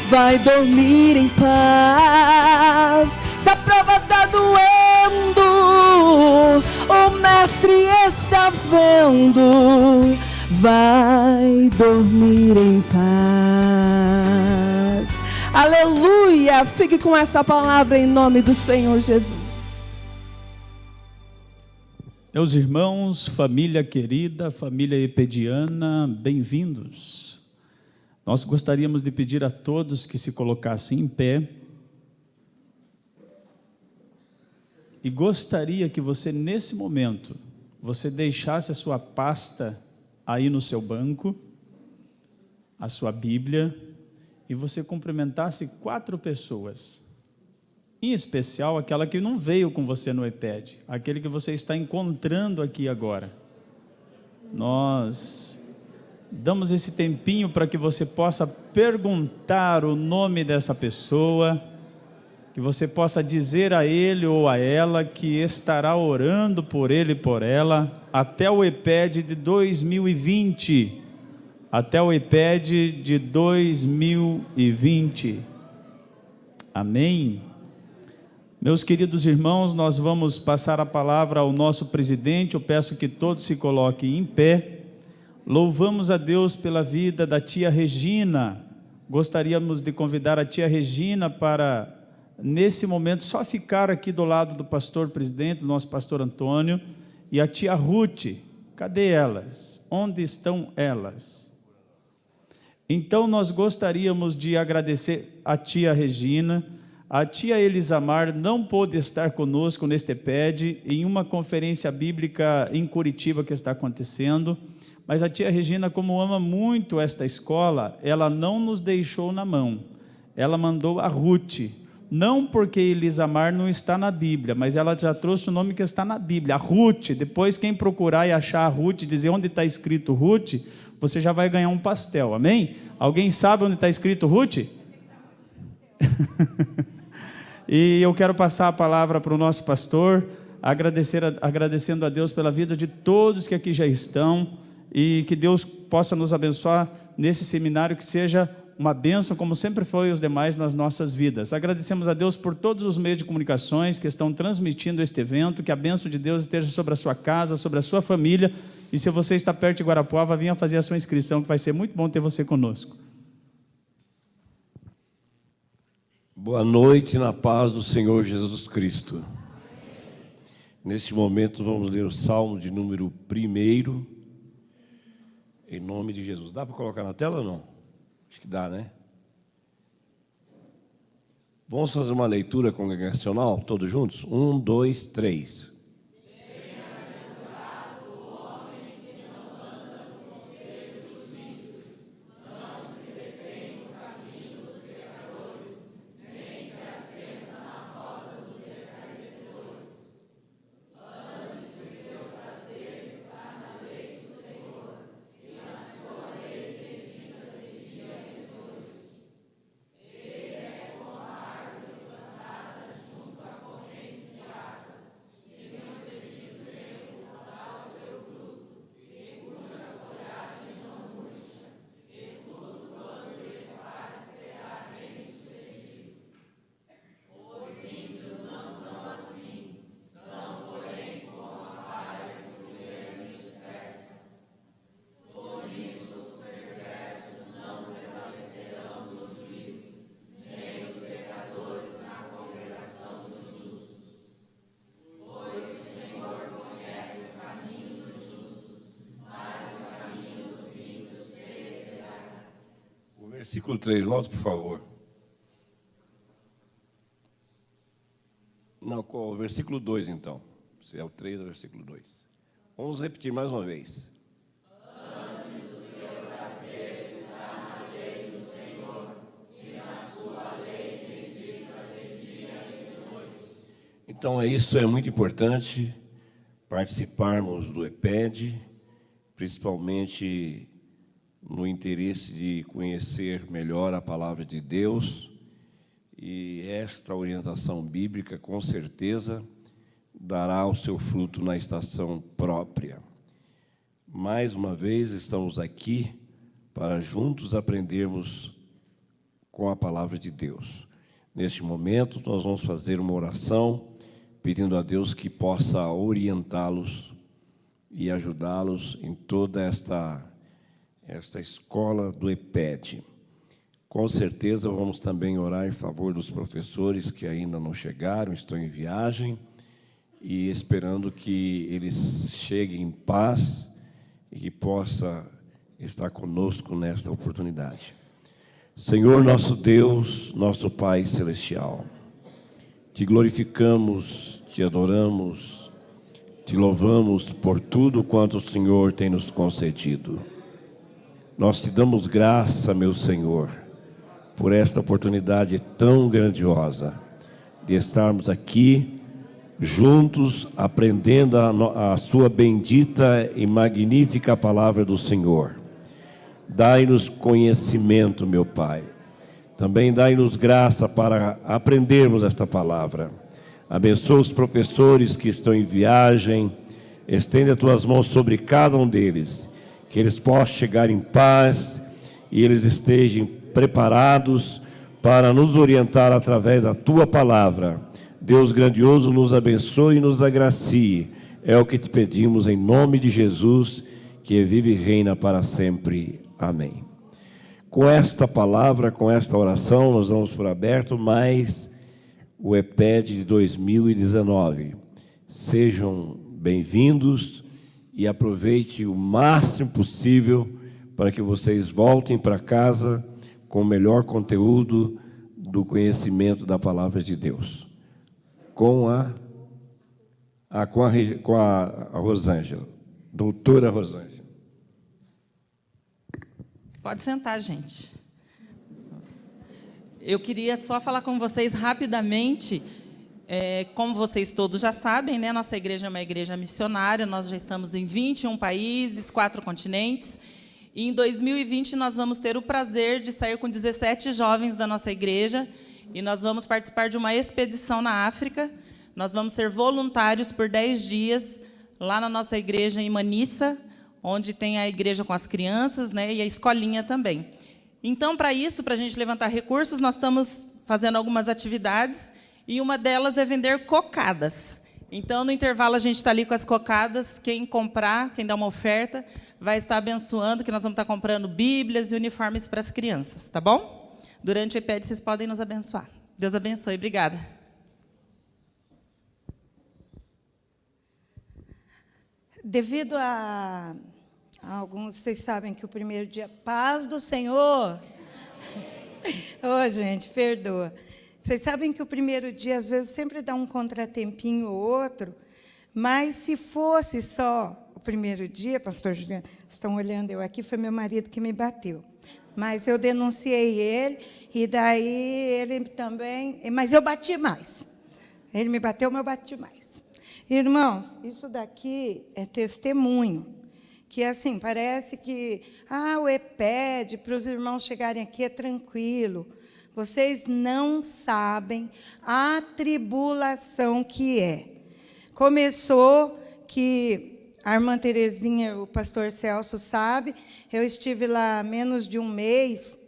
vai dormir em paz. Se a prova está doendo, o mestre está vendo, vai dormir em paz. Aleluia! Fique com essa palavra em nome do Senhor Jesus. Meus irmãos, família querida, família epediana, bem-vindos. Nós gostaríamos de pedir a todos que se colocassem em pé e gostaria que você, nesse momento, você deixasse a sua pasta aí no seu banco, a sua Bíblia, e você cumprimentasse 4 pessoas. Em especial, aquela que não veio com você no iPad, aquele que você está encontrando aqui agora. Nós damos esse tempinho para que você possa perguntar o nome dessa pessoa, que você possa dizer a ele ou a ela que estará orando por ele e por ela até o iPad de 2020. Até o iPad de 2020. Amém? Meus queridos irmãos, nós vamos passar a palavra ao nosso presidente. Eu peço que todos se coloquem em pé. Louvamos a Deus pela vida da tia Regina. Gostaríamos de convidar a tia Regina para, nesse momento, só ficar aqui do lado do pastor presidente, do nosso pastor Antônio, e a tia Ruth. Cadê elas? Onde estão elas? Então, nós gostaríamos de agradecer a tia Regina. A tia Elisamar não pôde estar conosco neste iPad, em uma conferência bíblica em Curitiba que está acontecendo, mas a tia Regina, como ama muito esta escola, ela não nos deixou na mão, ela mandou a Ruth, não porque Elisamar não está na Bíblia, mas ela já trouxe o nome que está na Bíblia, a Ruth. Depois quem procurar e achar a Ruth, dizer onde está escrito Ruth, você já vai ganhar um pastel, amém? Alguém sabe onde está escrito Ruth? E eu quero passar a palavra para o nosso pastor, agradecendo a Deus pela vida de todos que aqui já estão, e que Deus possa nos abençoar nesse seminário, que seja uma bênção, como sempre foi os demais nas nossas vidas. Agradecemos a Deus por todos os meios de comunicações que estão transmitindo este evento, que a bênção de Deus esteja sobre a sua casa, sobre a sua família, e se você está perto de Guarapuava, venha fazer a sua inscrição, que vai ser muito bom ter você conosco. Boa noite na paz do Senhor Jesus Cristo. Neste momento vamos ler o Salmo de número 1, em nome de Jesus. Dá para colocar na tela ou não? Acho que dá, né? Vamos fazer uma leitura congregacional, todos juntos? 1, 2, 3. Versículo 3, volta, por favor. Não, qual? Versículo 2, então. Se é o 3, é o versículo 2. Vamos repetir mais uma vez. Antes o seu prazer está na lei do Senhor, e na sua lei medita de dia e de noite. Então, isso é muito importante, participarmos do EPED, principalmente no interesse de conhecer melhor a palavra de Deus, e esta orientação bíblica, com certeza, dará o seu fruto na estação própria. Mais uma vez, estamos aqui para juntos aprendermos com a palavra de Deus. Neste momento, nós vamos fazer uma oração, pedindo a Deus que possa orientá-los e ajudá-los em toda esta escola do EPED. Com certeza vamos também orar em favor dos professores que ainda não chegaram, estão em viagem, e esperando que eles cheguem em paz e que possa estar conosco nesta oportunidade. Senhor nosso Deus, nosso Pai Celestial, te glorificamos, te adoramos, te louvamos por tudo quanto o Senhor tem nos concedido. Nós te damos graça, meu Senhor, por esta oportunidade tão grandiosa de estarmos aqui juntos, aprendendo a sua bendita e magnífica palavra do Senhor. Dai-nos conhecimento, meu Pai. Também dai-nos graça para aprendermos esta palavra. Abençoa os professores que estão em viagem. Estende as tuas mãos sobre cada um deles, que eles possam chegar em paz e eles estejam preparados para nos orientar através da tua palavra. Deus grandioso, nos abençoe e nos agracie. É o que te pedimos em nome de Jesus, que vive e reina para sempre. Amém. Com esta palavra, com esta oração, nós damos por aberto mais o EPED de 2019. Sejam bem-vindos e aproveite o máximo possível para que vocês voltem para casa com o melhor conteúdo do conhecimento da palavra de Deus. Com a Rosângela, doutora Rosângela. Pode sentar, gente. Eu queria só falar com vocês rapidamente, como vocês todos já sabem, né, nossa igreja é uma igreja missionária, nós já estamos em 21 países, 4 continentes, e em 2020 nós vamos ter o prazer de sair com 17 jovens da nossa igreja, e nós vamos participar de uma expedição na África. Nós vamos ser voluntários por 10 dias, lá na nossa igreja em Manissa, onde tem a igreja com as crianças, né, e a escolinha também. Então, para isso, para a gente levantar recursos, nós estamos fazendo algumas atividades, e uma delas é vender cocadas. Então, no intervalo, a gente está ali com as cocadas. Quem comprar, quem dá uma oferta, vai estar abençoando, que nós vamos estar comprando bíblias e uniformes para as crianças, tá bom? Durante o EPED, vocês podem nos abençoar. Deus abençoe. Obrigada. Devido a alguns, vocês sabem que o primeiro dia, paz do Senhor. Ô, gente, perdoa. Vocês sabem que o primeiro dia, às vezes, sempre dá um contratempinho ou outro, mas se fosse só o primeiro dia, pastor Juliano, estão olhando eu aqui, foi meu marido que me bateu. Mas eu denunciei ele, e daí ele também... Mas eu bati mais. Ele me bateu, mas eu bati mais. Irmãos, isso daqui é testemunho, que assim, parece que o EPED, para os irmãos chegarem aqui, é tranquilo. Vocês não sabem a tribulação que é. Começou que a irmã Terezinha, o pastor Celso sabe, eu estive lá menos de um mês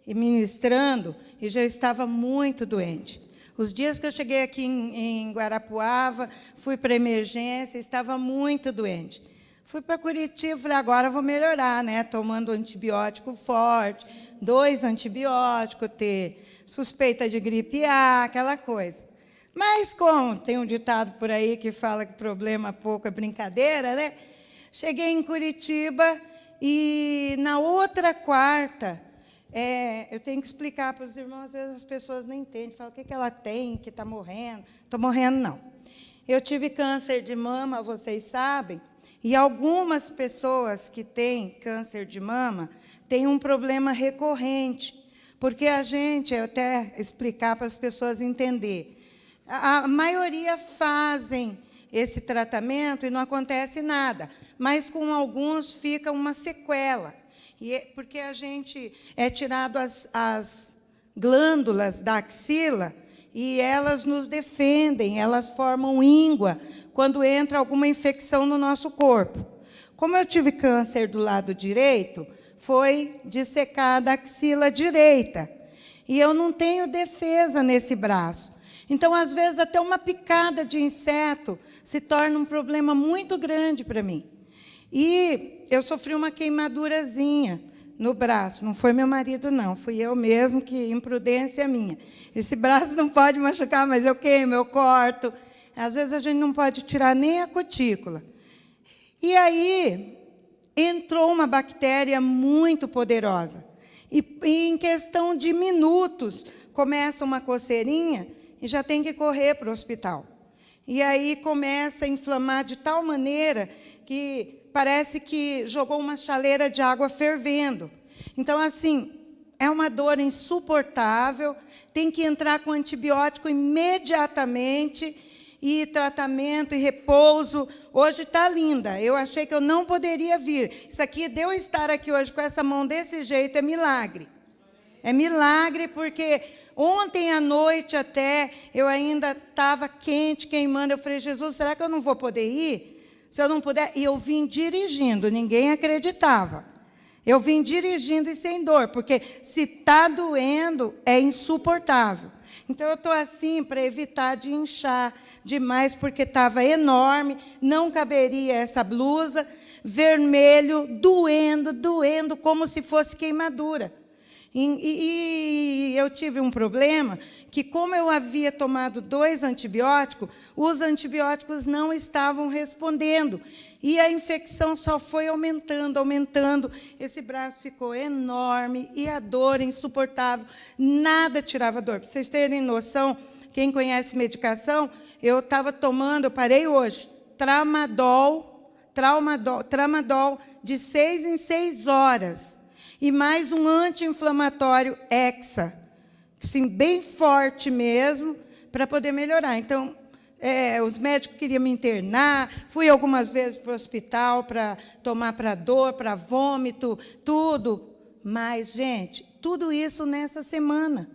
ministrando e já estava muito doente. Os dias que eu cheguei aqui em Guarapuava, fui para a emergência, estava muito doente. Fui para Curitiba, falei, agora vou melhorar, né? Tomando antibiótico forte, 2 antibióticos, ter suspeita de gripe A, aquela coisa. Mas, como tem um ditado por aí que fala que problema pouco é brincadeira, né? Cheguei em Curitiba e, na outra quarta, eu tenho que explicar para os irmãos, às vezes as pessoas não entendem, falam, o que ela tem, que está morrendo? Estou morrendo, não. Eu tive câncer de mama, vocês sabem, e algumas pessoas que têm câncer de mama têm um problema recorrente, porque a gente, até explicar para as pessoas entenderem, a maioria fazem esse tratamento e não acontece nada, mas com alguns fica uma sequela. Porque a gente é tirado as glândulas da axila e elas nos defendem, elas formam íngua quando entra alguma infecção no nosso corpo. Como eu tive câncer do lado direito, foi dissecada a axila direita. e eu não tenho defesa nesse braço. Então, às vezes, até uma picada de inseto se torna um problema muito grande para mim. E eu sofri uma queimadurazinha no braço. Não foi meu marido, não. Fui eu mesmo, que imprudência minha. Esse braço não pode machucar, mas eu queimo, eu corto. Às vezes, a gente não pode tirar nem a cutícula. E aí, entrou uma bactéria muito poderosa. E em questão de minutos, começa uma coceirinha e já tem que correr para o hospital. E aí começa a inflamar de tal maneira que parece que jogou uma chaleira de água fervendo. Então, assim, é uma dor insuportável, tem que entrar com antibiótico imediatamente, e tratamento e repouso. Hoje está linda. Eu achei que eu não poderia vir. Isso aqui, de eu estar aqui hoje com essa mão desse jeito, é milagre. É milagre, porque ontem à noite até, eu ainda estava quente, queimando. Eu falei, Jesus, será que eu não vou poder ir? Se eu não puder... E eu vim dirigindo, ninguém acreditava. Eu vim dirigindo e sem dor, porque se está doendo, é insuportável. Então, eu estou assim para evitar de inchar demais, porque estava enorme, não caberia essa blusa, vermelho, doendo, como se fosse queimadura. E eu tive um problema, que como eu havia tomado 2 antibióticos, os antibióticos não estavam respondendo. E a infecção só foi aumentando. Esse braço ficou enorme e a dor insuportável. Nada tirava dor. Para vocês terem noção, quem conhece medicação, eu estava tomando, eu parei hoje, tramadol de 6 em 6 horas. E mais um anti-inflamatório Hexa, assim, bem forte mesmo, para poder melhorar. Então, os médicos queriam me internar, fui algumas vezes para o hospital para tomar para dor, para vômito, tudo. Mas, gente, tudo isso nessa semana.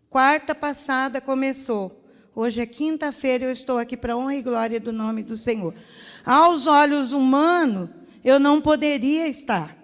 Quarta passada começou. Hoje é quinta-feira, eu estou aqui para a honra e glória do nome do Senhor. Aos olhos humanos, eu não poderia estar.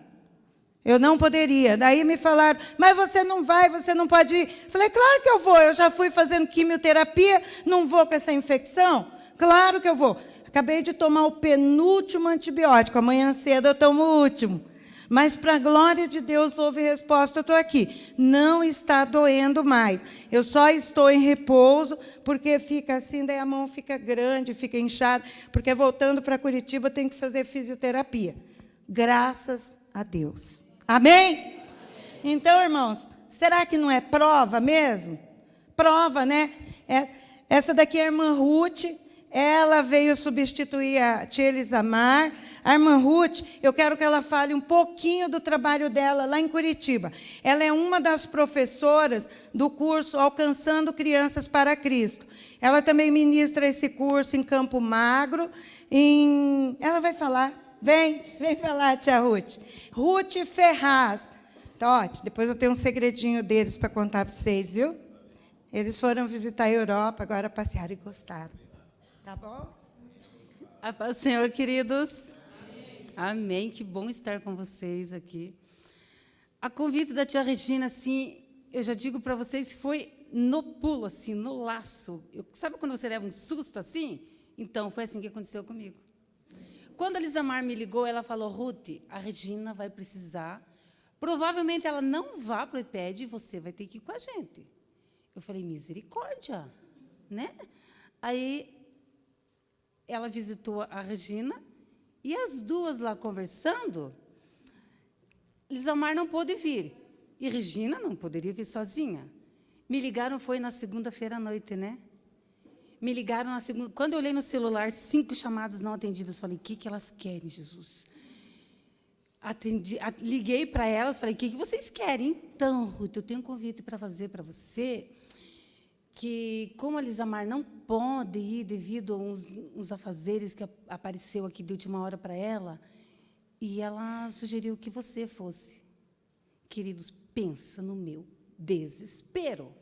Eu não poderia. Daí me falaram, mas você não vai, você não pode ir. Falei, claro que eu vou. Eu já fui fazendo quimioterapia, não vou com essa infecção? Claro que eu vou. Acabei de tomar o penúltimo antibiótico. Amanhã cedo eu tomo o último. Mas, para a glória de Deus, houve resposta, eu estou aqui. Não está doendo mais. Eu só estou em repouso, porque fica assim, daí a mão fica grande, fica inchada, porque voltando para Curitiba, tem que fazer fisioterapia. Graças a Deus. Amém? Então, irmãos, será que não é prova mesmo? Prova, né? Essa daqui é a irmã Ruth, ela veio substituir a tia Elisamar. A irmã Ruth, eu quero que ela fale um pouquinho do trabalho dela lá em Curitiba. Ela é uma das professoras do curso Alcançando Crianças para Cristo. Ela também ministra esse curso em Campo Magro. Ela vai falar. Vem falar, tia Ruth. Ruth Ferraz. Tote, depois eu tenho um segredinho deles para contar para vocês, viu? Eles foram visitar a Europa, agora passearam e gostaram. Tá bom? A paz do Senhor, queridos. Amém. Que bom estar com vocês aqui. A convite da tia Regina, assim, eu já digo para vocês, foi no pulo, assim, no laço. Sabe quando você leva um susto assim? Então, foi assim que aconteceu comigo. Quando a Elisamar me ligou, ela falou, Ruth, a Regina vai precisar. Provavelmente ela não vá para o IPED e você vai ter que ir com a gente. Eu falei, misericórdia, né? Aí ela visitou a Regina e as duas lá conversando, Elisamar não pôde vir. E Regina não poderia vir sozinha. Me ligaram, foi na segunda-feira à noite, né? Me ligaram na segunda. Quando eu olhei no celular, 5 chamadas não atendidas. Falei, o que elas querem, Jesus? Liguei para elas, falei, o que vocês querem? Então, Ruth, eu tenho um convite para fazer para você, que, como a Elisamar não pode ir devido a uns afazeres que apareceu aqui de última hora para ela, e ela sugeriu que você fosse. Queridos, pensa no meu desespero.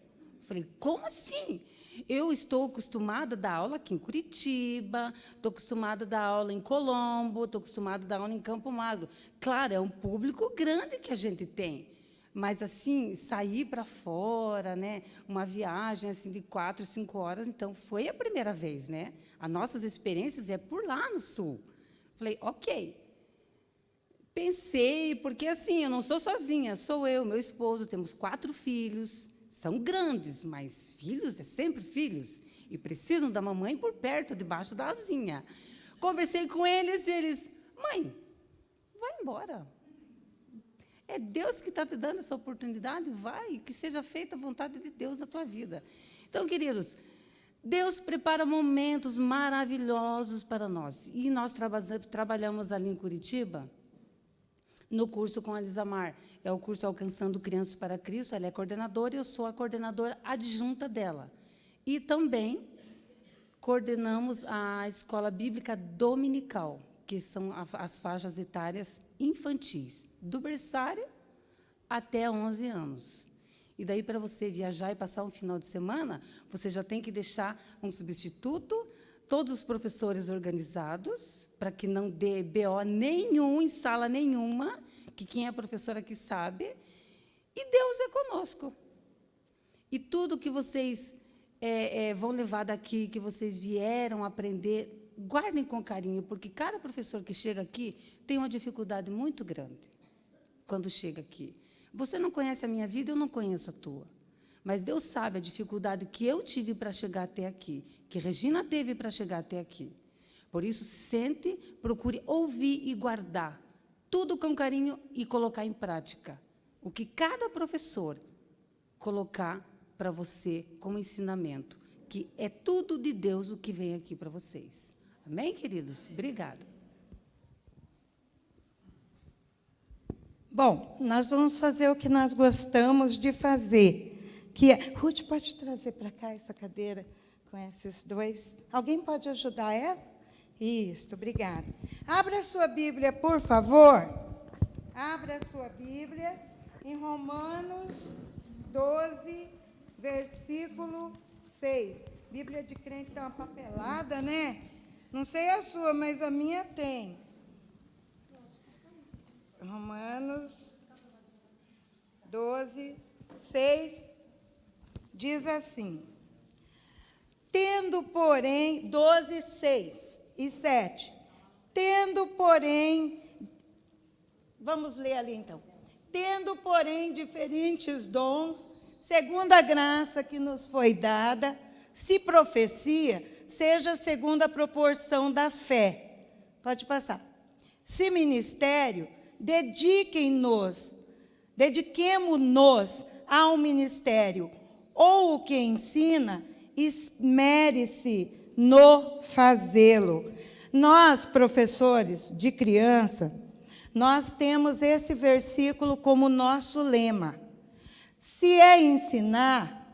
Falei, como assim? Eu estou acostumada a dar aula aqui em Curitiba, estou acostumada a dar aula em Colombo, estou acostumada a dar aula em Campo Magro. Claro, é um público grande que a gente tem, Mas, assim, sair para fora, né? Uma viagem assim, de 4, 5 horas, então, foi a primeira vez. Né? As nossas experiências é por lá no Sul. Falei, ok. Pensei, porque, assim, eu não sou sozinha, sou eu, meu esposo, temos 4 filhos, são grandes, mas filhos é sempre filhos, e precisam da mamãe por perto, debaixo da asinha. Conversei com eles, e eles, mãe, vai embora. É Deus que está te dando essa oportunidade, vai, que seja feita a vontade de Deus na tua vida. Então, queridos, Deus prepara momentos maravilhosos para nós. E nós trabalhamos ali em Curitiba, no curso com a Elisamar. É o curso Alcançando Crianças para Cristo, ela é coordenadora e eu sou a coordenadora adjunta dela. E também coordenamos a Escola Bíblica Dominical, que são as faixas etárias infantis, do berçário até 11 anos. E daí, para você viajar e passar um final de semana, você já tem que deixar um substituto, todos os professores organizados, para que não dê BO nenhum em sala nenhuma, que quem é professor aqui sabe, e Deus é conosco. E tudo que vocês vão levar daqui, que vocês vieram aprender, guardem com carinho, porque cada professor que chega aqui tem uma dificuldade muito grande quando chega aqui. Você não conhece a minha vida, eu não conheço a tua. Mas Deus sabe a dificuldade que eu tive para chegar até aqui, que Regina teve para chegar até aqui. Por isso, sente, procure ouvir e guardar tudo com carinho e colocar em prática o que cada professor colocar para você como ensinamento, que é tudo de Deus o que vem aqui para vocês. Amém, queridos? Obrigada. Bom, nós vamos fazer o que nós gostamos de fazer, que é... Ruth, pode trazer para cá essa cadeira com esses dois? Alguém pode ajudar ela? Isso, obrigada. Abra a sua Bíblia, por favor. Abra a sua Bíblia em Romanos 12, versículo 6. Bíblia de crente tem uma papelada, né? Não sei a sua, mas a minha tem. Romanos 12, 6, diz assim: tendo, porém, 12, 6 e 7, tendo, porém, vamos ler ali, então. Tendo, porém, diferentes dons, segundo a graça que nos foi dada, se profecia, seja segundo a proporção da fé. Pode passar. Se ministério, dediquemo-nos ao ministério, ou o que ensina, esmere-se no fazê-lo. Nós, professores de criança, nós temos esse versículo como nosso lema. Se é ensinar,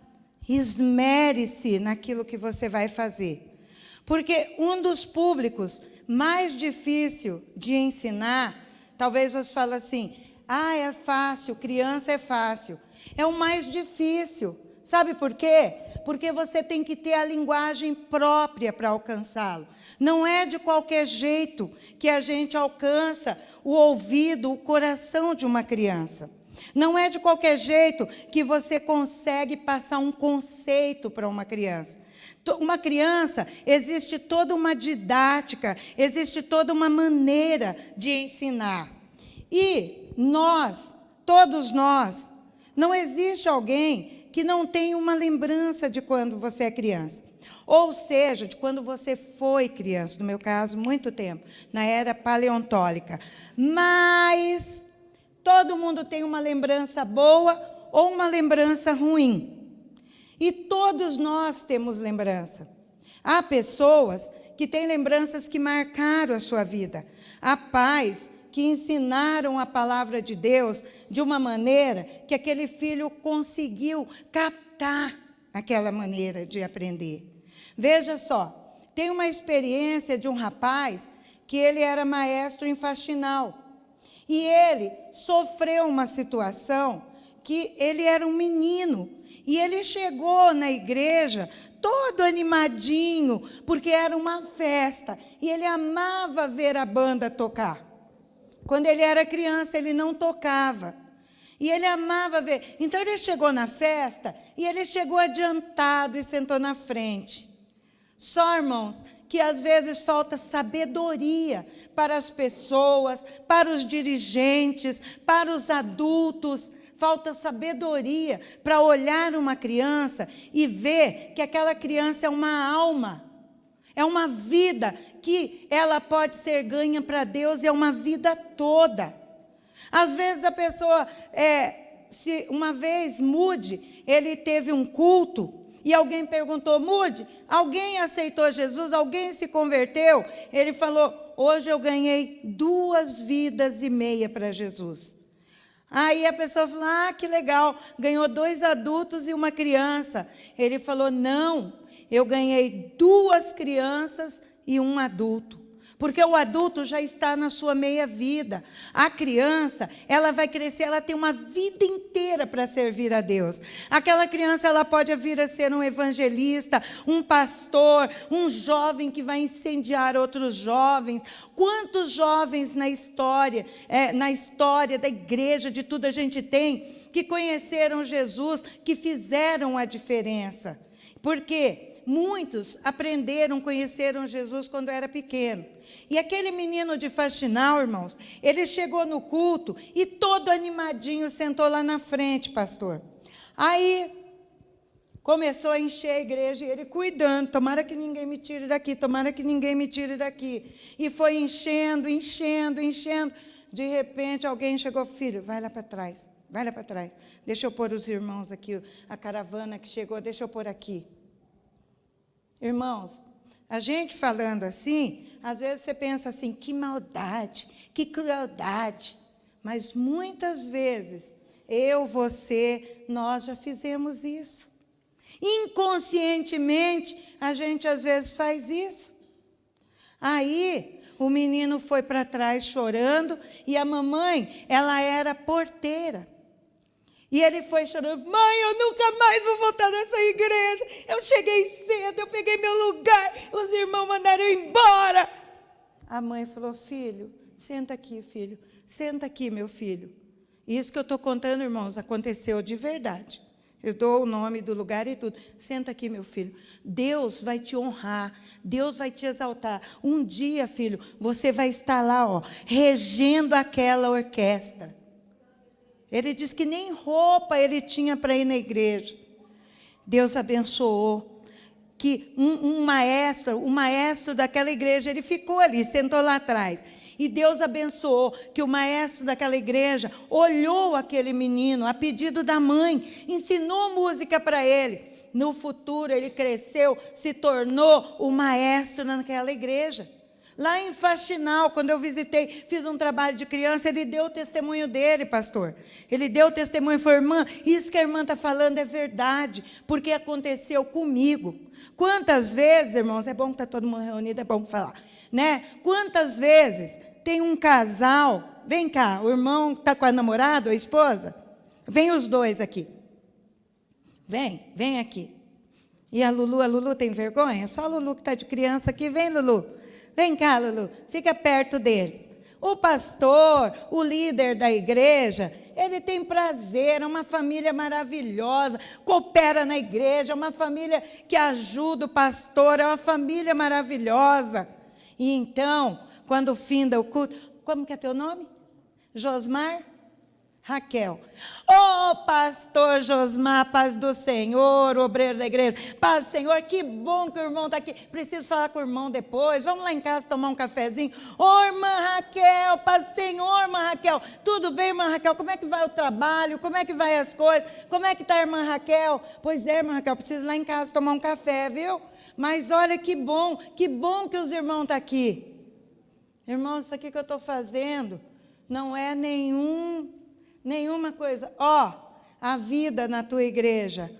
esmere-se naquilo que você vai fazer. Porque um dos públicos mais difícil de ensinar, talvez você fale assim, é fácil, criança é fácil. É o mais difícil. Sabe por quê? Porque você tem que ter a linguagem própria para alcançá-lo. Não é de qualquer jeito que a gente alcança o ouvido, o coração de uma criança. Não é de qualquer jeito que você consegue passar um conceito para uma criança. Uma criança, existe toda uma didática, existe toda uma maneira de ensinar. E nós, todos nós, não existe alguém que não tem uma lembrança de quando você é criança. Ou seja, de quando você foi criança, no meu caso, muito tempo, na era paleontólica. Mas todo mundo tem uma lembrança boa ou uma lembrança ruim. E todos nós temos lembrança. Há pessoas que têm lembranças que marcaram a sua vida. Há pais que ensinaram a palavra de Deus de uma maneira que aquele filho conseguiu captar aquela maneira de aprender. Veja só, tem uma experiência de um rapaz que ele era maestro em faxinal. E ele sofreu uma situação que ele era um menino. E ele chegou na igreja todo animadinho, porque era uma festa. E ele amava ver a banda tocar. Quando ele era criança, ele não tocava. E ele amava ver. Então, ele chegou na festa e ele chegou adiantado e sentou na frente. Só, irmãos, que às vezes falta sabedoria para as pessoas, para os dirigentes, para os adultos. Falta sabedoria para olhar uma criança e ver que aquela criança é uma alma. É uma vida que ela pode ser ganha para Deus, é uma vida toda. Às vezes a pessoa, se uma vez Mude, ele teve um culto e alguém perguntou, Mude, alguém aceitou Jesus? Alguém se converteu? Ele falou, hoje eu ganhei 2,5 vidas para Jesus. Aí a pessoa falou, que legal, ganhou 2 adultos e uma criança. Ele falou, não, eu ganhei 2 crianças e um adulto. Porque o adulto já está na sua meia-vida. A criança, ela vai crescer, ela tem uma vida inteira para servir a Deus. Aquela criança, ela pode vir a ser um evangelista, um pastor, um jovem que vai incendiar outros jovens. Quantos jovens na história da igreja, de tudo a gente tem, que conheceram Jesus, que fizeram a diferença. Porque muitos aprenderam, conheceram Jesus quando era pequeno. E aquele menino de Faxinal, irmãos, ele chegou no culto e todo animadinho sentou lá na frente, pastor. Aí começou a encher a igreja e ele cuidando, tomara que ninguém me tire daqui, tomara que ninguém me tire daqui. E foi enchendo, enchendo, enchendo. De repente alguém chegou, filho, vai lá para trás, vai lá para trás. Deixa eu pôr os irmãos aqui, a caravana que chegou, deixa eu pôr aqui. Irmãos, a gente falando assim, às vezes você pensa assim, que maldade, que crueldade. Mas muitas vezes, você, nós já fizemos isso. Inconscientemente, a gente às vezes faz isso. Aí, o menino foi para trás chorando, e a mamãe, ela era porteira. E ele foi chorando, mãe, eu nunca mais vou voltar nessa igreja. Eu cheguei cedo, eu peguei meu lugar, os irmãos mandaram eu embora. A mãe falou, filho, senta aqui, filho. Senta aqui, meu filho. Isso que eu estou contando, irmãos, aconteceu de verdade. Eu dou o nome do lugar e tudo. Senta aqui, meu filho. Deus vai te honrar. Deus vai te exaltar. Um dia, filho, você vai estar lá, regendo aquela orquestra. Ele disse que nem roupa ele tinha para ir na igreja. Deus abençoou. Que o maestro daquela igreja, ele ficou ali, sentou lá atrás. E Deus abençoou que o maestro daquela igreja olhou aquele menino a pedido da mãe, ensinou música para ele. No futuro ele cresceu, se tornou o maestro naquela igreja. Lá em Faxinal, quando eu visitei, fiz um trabalho de criança, ele deu o testemunho dele, pastor. Ele deu o testemunho e falou, irmã, isso que a irmã está falando é verdade, porque aconteceu comigo. Quantas vezes, irmãos, é bom que está todo mundo reunido, é bom falar, né? Quantas vezes tem um casal, vem cá, o irmão está com a namorada ou a esposa? Vem os dois aqui. Vem aqui. E a Lulu tem vergonha? Só a Lulu que está de criança aqui, vem, Lulu. Vem cá, Lulu, fica perto deles. O pastor, o líder da igreja, ele tem prazer, é uma família maravilhosa, coopera na igreja, é uma família que ajuda o pastor, é uma família maravilhosa. E então, quando finda o culto, como que é teu nome? Josmar? Raquel. Pastor Josmar, paz do Senhor, obreiro da igreja. Paz do Senhor, que bom que o irmão está aqui. Preciso falar com o irmão depois. Vamos lá em casa tomar um cafezinho. Irmã Raquel, paz do Senhor, irmã Raquel. Tudo bem, irmã Raquel? Como é que vai o trabalho? Como é que vai as coisas? Como é que está a irmã Raquel? Pois é, irmã Raquel, preciso ir lá em casa tomar um café, viu? Mas olha que bom que os irmãos estão aqui. Irmãos, isso aqui que eu estou fazendo não é nenhuma coisa, a vida na tua igreja,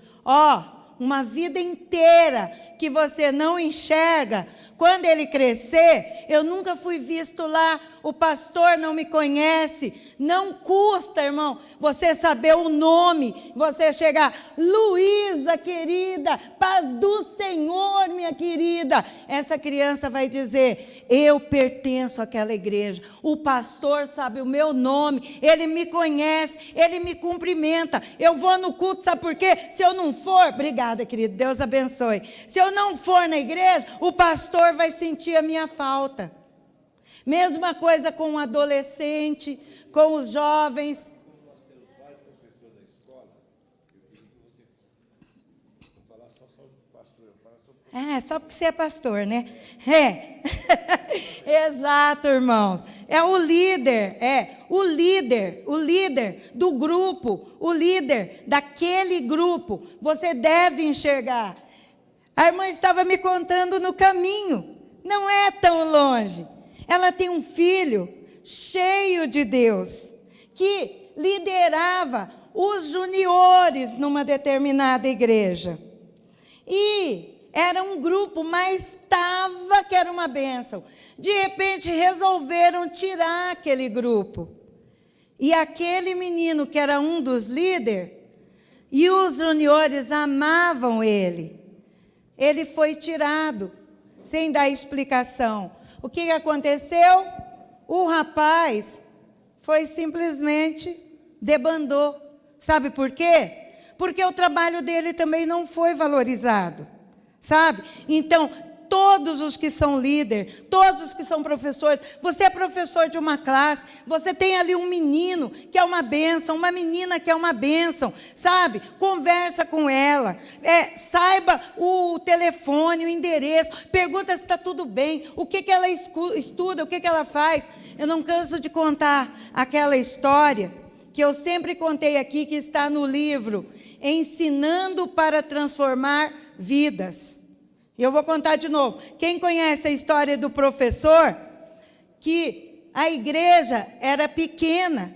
uma vida inteira que você não enxerga, quando ele crescer, eu nunca fui visto lá, o pastor não me conhece. Não custa, irmão, você saber o nome, você chegar, Luísa, querida, paz do Senhor, minha querida. Essa criança vai dizer, eu pertenço àquela igreja, o pastor sabe o meu nome, ele me conhece, ele me cumprimenta. Eu vou no culto, sabe por quê? Se eu não for, obrigada, querido, Deus abençoe. Se eu não for na igreja, o pastor vai sentir a minha falta. Mesma coisa com o adolescente, com os jovens. Só porque você é pastor, né? Exato, irmãos. É o líder do grupo, o líder daquele grupo. Você deve enxergar. A irmã estava me contando no caminho, não é tão longe. Ela tem um filho cheio de Deus, que liderava os juniores numa determinada igreja. E era um grupo, mas estava que era uma bênção. De repente resolveram tirar aquele grupo. E aquele menino que era um dos líderes, e os juniores amavam ele. Ele foi tirado, sem dar explicação. O que aconteceu? O rapaz foi simplesmente debandou. Sabe por quê? Porque o trabalho dele também não foi valorizado. Sabe? Então, todos os que são líder, todos os que são professores, você é professor de uma classe, você tem ali um menino que é uma bênção, uma menina que é uma bênção, sabe? Conversa com ela, saiba o telefone, o endereço, pergunta se está tudo bem, o que ela estuda, o que ela faz. Eu não canso de contar aquela história que eu sempre contei aqui, que está no livro Ensinando para Transformar Vidas. E eu vou contar de novo. Quem conhece a história do professor, que a igreja era pequena,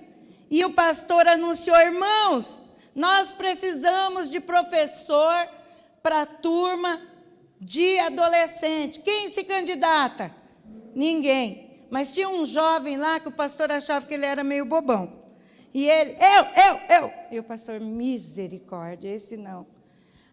e o pastor anunciou, irmãos, nós precisamos de professor para a turma de adolescente. Quem se candidata? Ninguém. Mas tinha um jovem lá que o pastor achava que ele era meio bobão. E ele, eu. E o pastor, misericórdia, esse não.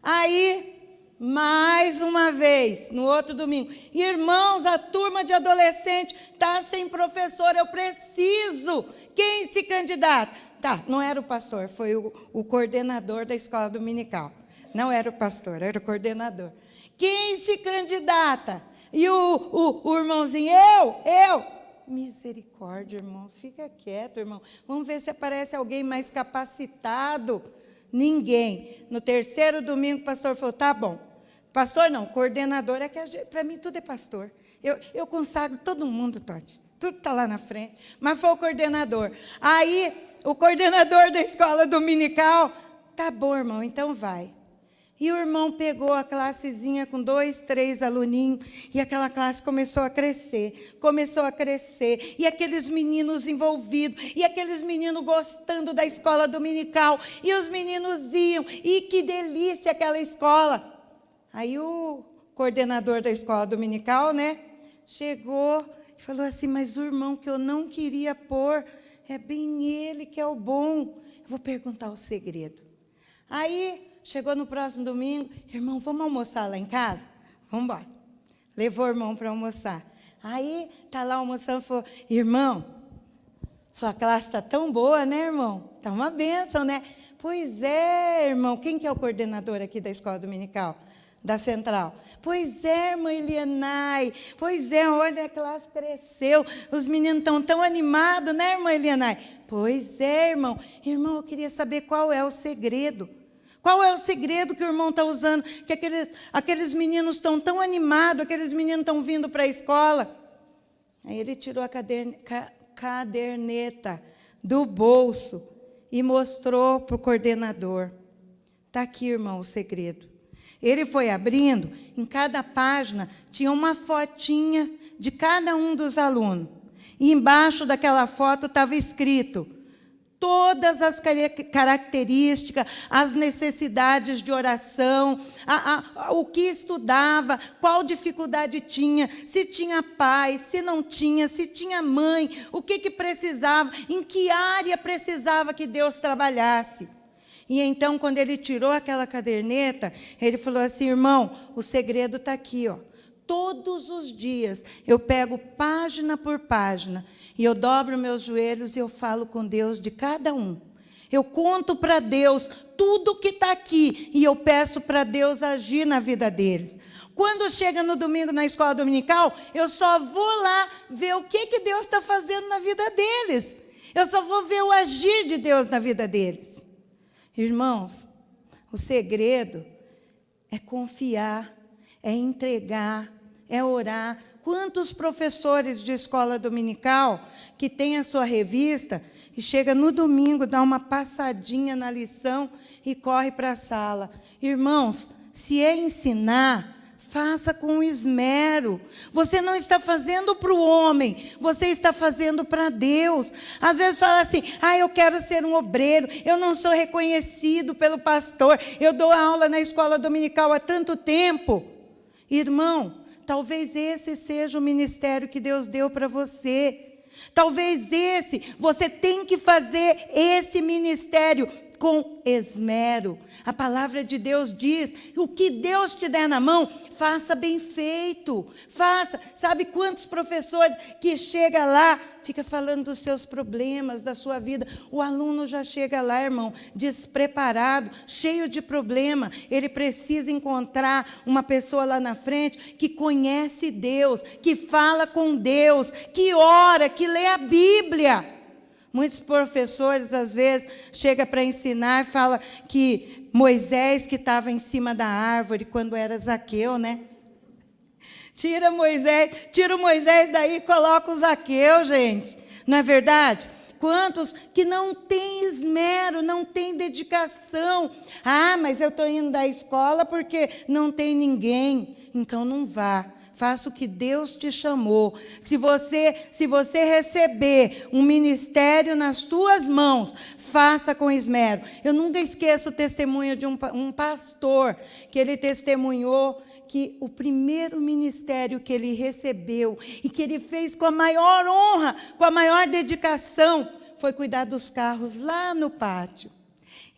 Aí, mais uma vez, no outro domingo, irmãos, a turma de adolescente está sem professor, eu preciso. Quem se candidata? Tá, não era o pastor, foi o coordenador da escola dominical. Não era o pastor, era o coordenador. Quem se candidata? E o irmãozinho, eu. Misericórdia, irmãos, fica quieto, irmão. Vamos ver se aparece alguém mais capacitado. Ninguém. No terceiro domingo, o pastor falou, tá bom. Pastor não, coordenador, é que para mim tudo é pastor. Eu consagro todo mundo, Totti. Tudo está lá na frente. Mas foi o coordenador. Aí, o coordenador da escola dominical, tá bom, irmão, então vai. E o irmão pegou a classezinha com 2, 3 aluninhos, e aquela classe começou a crescer, e aqueles meninos envolvidos, e aqueles meninos gostando da escola dominical, e os meninos iam, e que delícia aquela escola. Aí o coordenador da escola dominical, né, chegou e falou assim, mas o irmão que eu não queria pôr, é bem ele que é o bom. Eu vou perguntar o segredo. Aí, chegou no próximo domingo, irmão, vamos almoçar lá em casa? Vamos embora. Levou o irmão para almoçar. Aí, está lá almoçando e falou, irmão, sua classe está tão boa, né, irmão? Está uma bênção, né? Pois é, irmão. Quem que é o coordenador aqui da escola dominical? Da central. Pois é, irmã Elianai. Pois é, olha, a classe cresceu. Os meninos estão tão animados, né, irmã Elianai? Pois é, irmão. Irmão, eu queria saber qual é o segredo. Qual é o segredo que o irmão está usando? Que aqueles meninos estão tão animados, aqueles meninos estão vindo para a escola. Aí ele tirou a caderneta do bolso e mostrou para o coordenador. Está aqui, irmão, o segredo. Ele foi abrindo, em cada página tinha uma fotinha de cada um dos alunos. E embaixo daquela foto estava escrito, todas as características, as necessidades de oração, o que estudava, qual dificuldade tinha, se tinha pai, se não tinha, se tinha mãe, o que precisava, em que área precisava que Deus trabalhasse. E então, quando ele tirou aquela caderneta, ele falou assim: irmão, o segredo está aqui, ó. Todos os dias eu pego página por página e eu dobro meus joelhos e eu falo com Deus de cada um. Eu conto para Deus tudo que está aqui e eu peço para Deus agir na vida deles. Quando chega no domingo na escola dominical, eu só vou lá ver o que Deus está fazendo na vida deles. Eu só vou ver o agir de Deus na vida deles. Irmãos, o segredo é confiar, é entregar, é orar. Quantos professores de escola dominical que têm a sua revista e chega no domingo, dá uma passadinha na lição e corre para a sala? Irmãos, se é ensinar, faça com esmero. Você não está fazendo para o homem, você está fazendo para Deus. Às vezes fala assim: eu quero ser um obreiro, eu não sou reconhecido pelo pastor, eu dou aula na escola dominical há tanto tempo. Irmão, talvez esse seja o ministério que Deus deu para você. Talvez você tem que fazer esse ministério com esmero. A palavra de Deus diz: o que Deus te der na mão, faça bem feito. Faça. Sabe quantos professores que chega lá, fica falando dos seus problemas, da sua vida. O aluno já chega lá, irmão, despreparado, cheio de problema. Ele precisa encontrar uma pessoa lá na frente que conhece Deus, que fala com Deus, que ora, que lê a Bíblia. Muitos professores, às vezes, chegam para ensinar e falam que Moisés, que estava em cima da árvore quando era Zaqueu, né? Tira o Moisés daí e coloca o Zaqueu, gente. Não é verdade? Quantos que não têm esmero, não têm dedicação. Mas eu estou indo da escola porque não tem ninguém. Então não vá. Faça o que Deus te chamou. Se você receber um ministério nas tuas mãos, faça com esmero. Eu nunca esqueço o testemunho de um pastor, que ele testemunhou que o primeiro ministério que ele recebeu e que ele fez com a maior honra, com a maior dedicação, foi cuidar dos carros lá no pátio.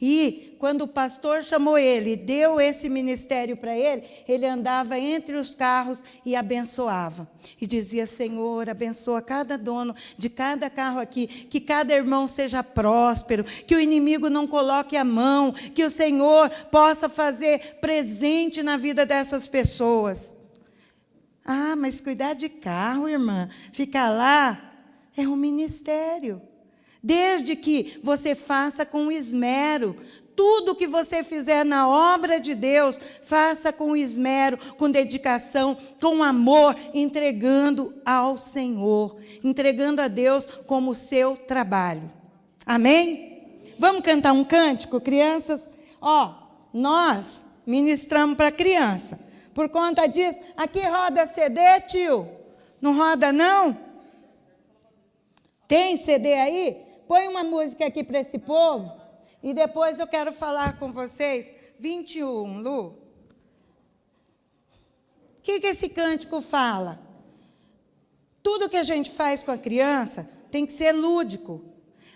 E quando o pastor chamou ele, deu esse ministério para ele, ele andava entre os carros e abençoava. E dizia: Senhor, abençoa cada dono de cada carro aqui, que cada irmão seja próspero, que o inimigo não coloque a mão, que o Senhor possa fazer presente na vida dessas pessoas. Mas cuidar de carro, irmã, ficar lá, é um ministério. Desde que você faça com esmero, tudo que você fizer na obra de Deus, faça com esmero, com dedicação, com amor, entregando ao Senhor, entregando a Deus como seu trabalho. Amém? Vamos cantar um cântico, crianças? Nós ministramos para criança. Por conta disso, aqui roda CD, tio? Não roda, não? Tem CD aí? Põe uma música aqui para esse povo e depois eu quero falar com vocês. 21, Lu. O que esse cântico fala? Tudo que a gente faz com a criança tem que ser lúdico.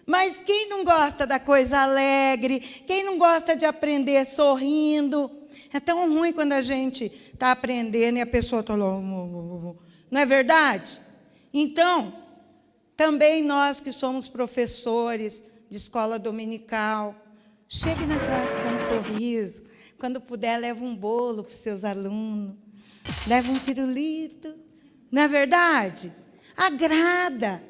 Mas quem não gosta da coisa alegre, quem não gosta de aprender sorrindo? É tão ruim quando a gente está aprendendo e a pessoa está lá. Não é verdade? Então, também nós que somos professores de escola dominical, chegue na classe com um sorriso. Quando puder, leva um bolo para os seus alunos. Leva um pirulito. Não é verdade? Agrada,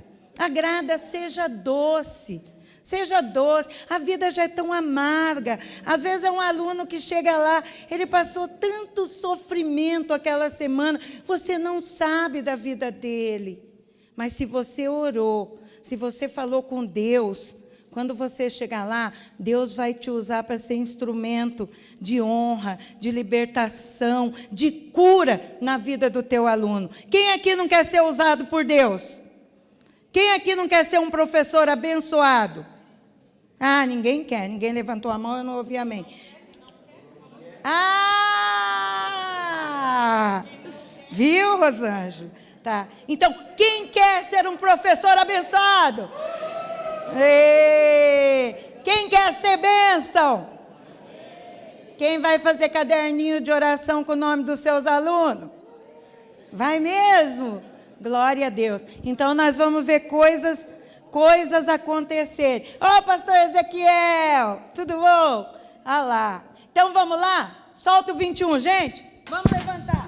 seja doce. Seja doce. A vida já é tão amarga. Às vezes é um aluno que chega lá, ele passou tanto sofrimento aquela semana, você não sabe da vida dele. Mas se você orou, se você falou com Deus, quando você chegar lá, Deus vai te usar para ser instrumento de honra, de libertação, de cura na vida do teu aluno. Quem aqui não quer ser usado por Deus? Quem aqui não quer ser um professor abençoado? Ah, ninguém quer. Ninguém levantou a mão, eu não ouvi amém. Ah! Viu, Rosângela? Tá. Então, quem quer ser um professor abençoado? Quem quer ser bênção? Quem vai fazer caderninho de oração com o nome dos seus alunos? Vai mesmo? Glória a Deus. Então, nós vamos ver coisas acontecerem. Ô, pastor Ezequiel, tudo bom? Ah lá. Então, vamos lá? Solta o 21, gente. Vamos levantar.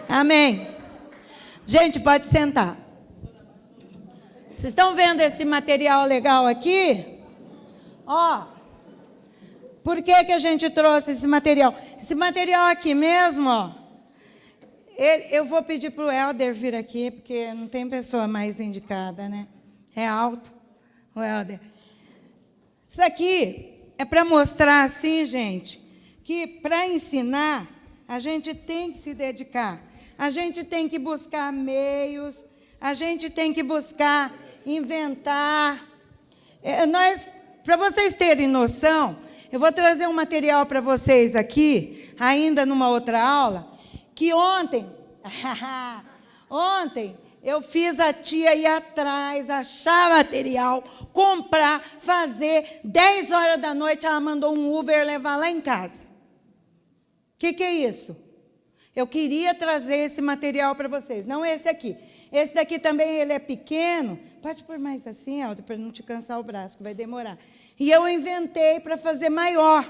Amém. Gente, pode sentar. Vocês estão vendo esse material legal aqui? Ó, por que a gente trouxe esse material? Esse material aqui mesmo, ó. Eu vou pedir para o Helder vir aqui, porque não tem pessoa mais indicada, né? É alto, o Helder. Isso aqui é para mostrar assim, gente, que para ensinar, a gente tem que se dedicar. A gente tem que buscar meios, a gente tem que buscar inventar. Para vocês terem noção, eu vou trazer um material para vocês aqui, ainda numa outra aula, que ontem eu fiz a tia ir atrás, achar material, comprar, fazer. 10 horas da noite, ela mandou um Uber levar lá em casa. O que é isso? Eu queria trazer esse material para vocês, não esse aqui. Esse daqui também ele é pequeno. Pode pôr mais assim, Aldo, para não te cansar o braço, que vai demorar. E eu inventei para fazer maior.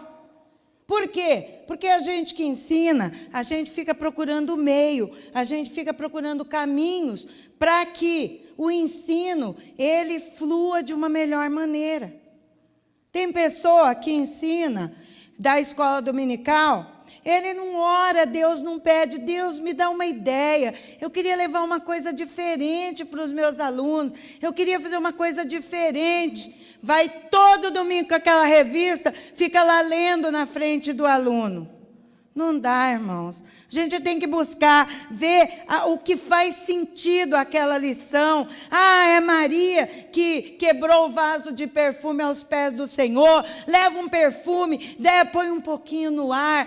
Por quê? Porque a gente que ensina, a gente fica procurando o meio, a gente fica procurando caminhos para que o ensino, ele flua de uma melhor maneira. Tem pessoa que ensina da escola dominical, ele não ora, Deus não pede, Deus me dá uma ideia. Eu queria levar uma coisa diferente para os meus alunos, eu queria fazer uma coisa diferente. Vai todo domingo com aquela revista, fica lá lendo na frente do aluno. Não dá, irmãos. A gente tem que buscar, ver o que faz sentido aquela lição. Ah, é Maria que quebrou o vaso de perfume aos pés do Senhor. Leva um perfume, põe um pouquinho no ar.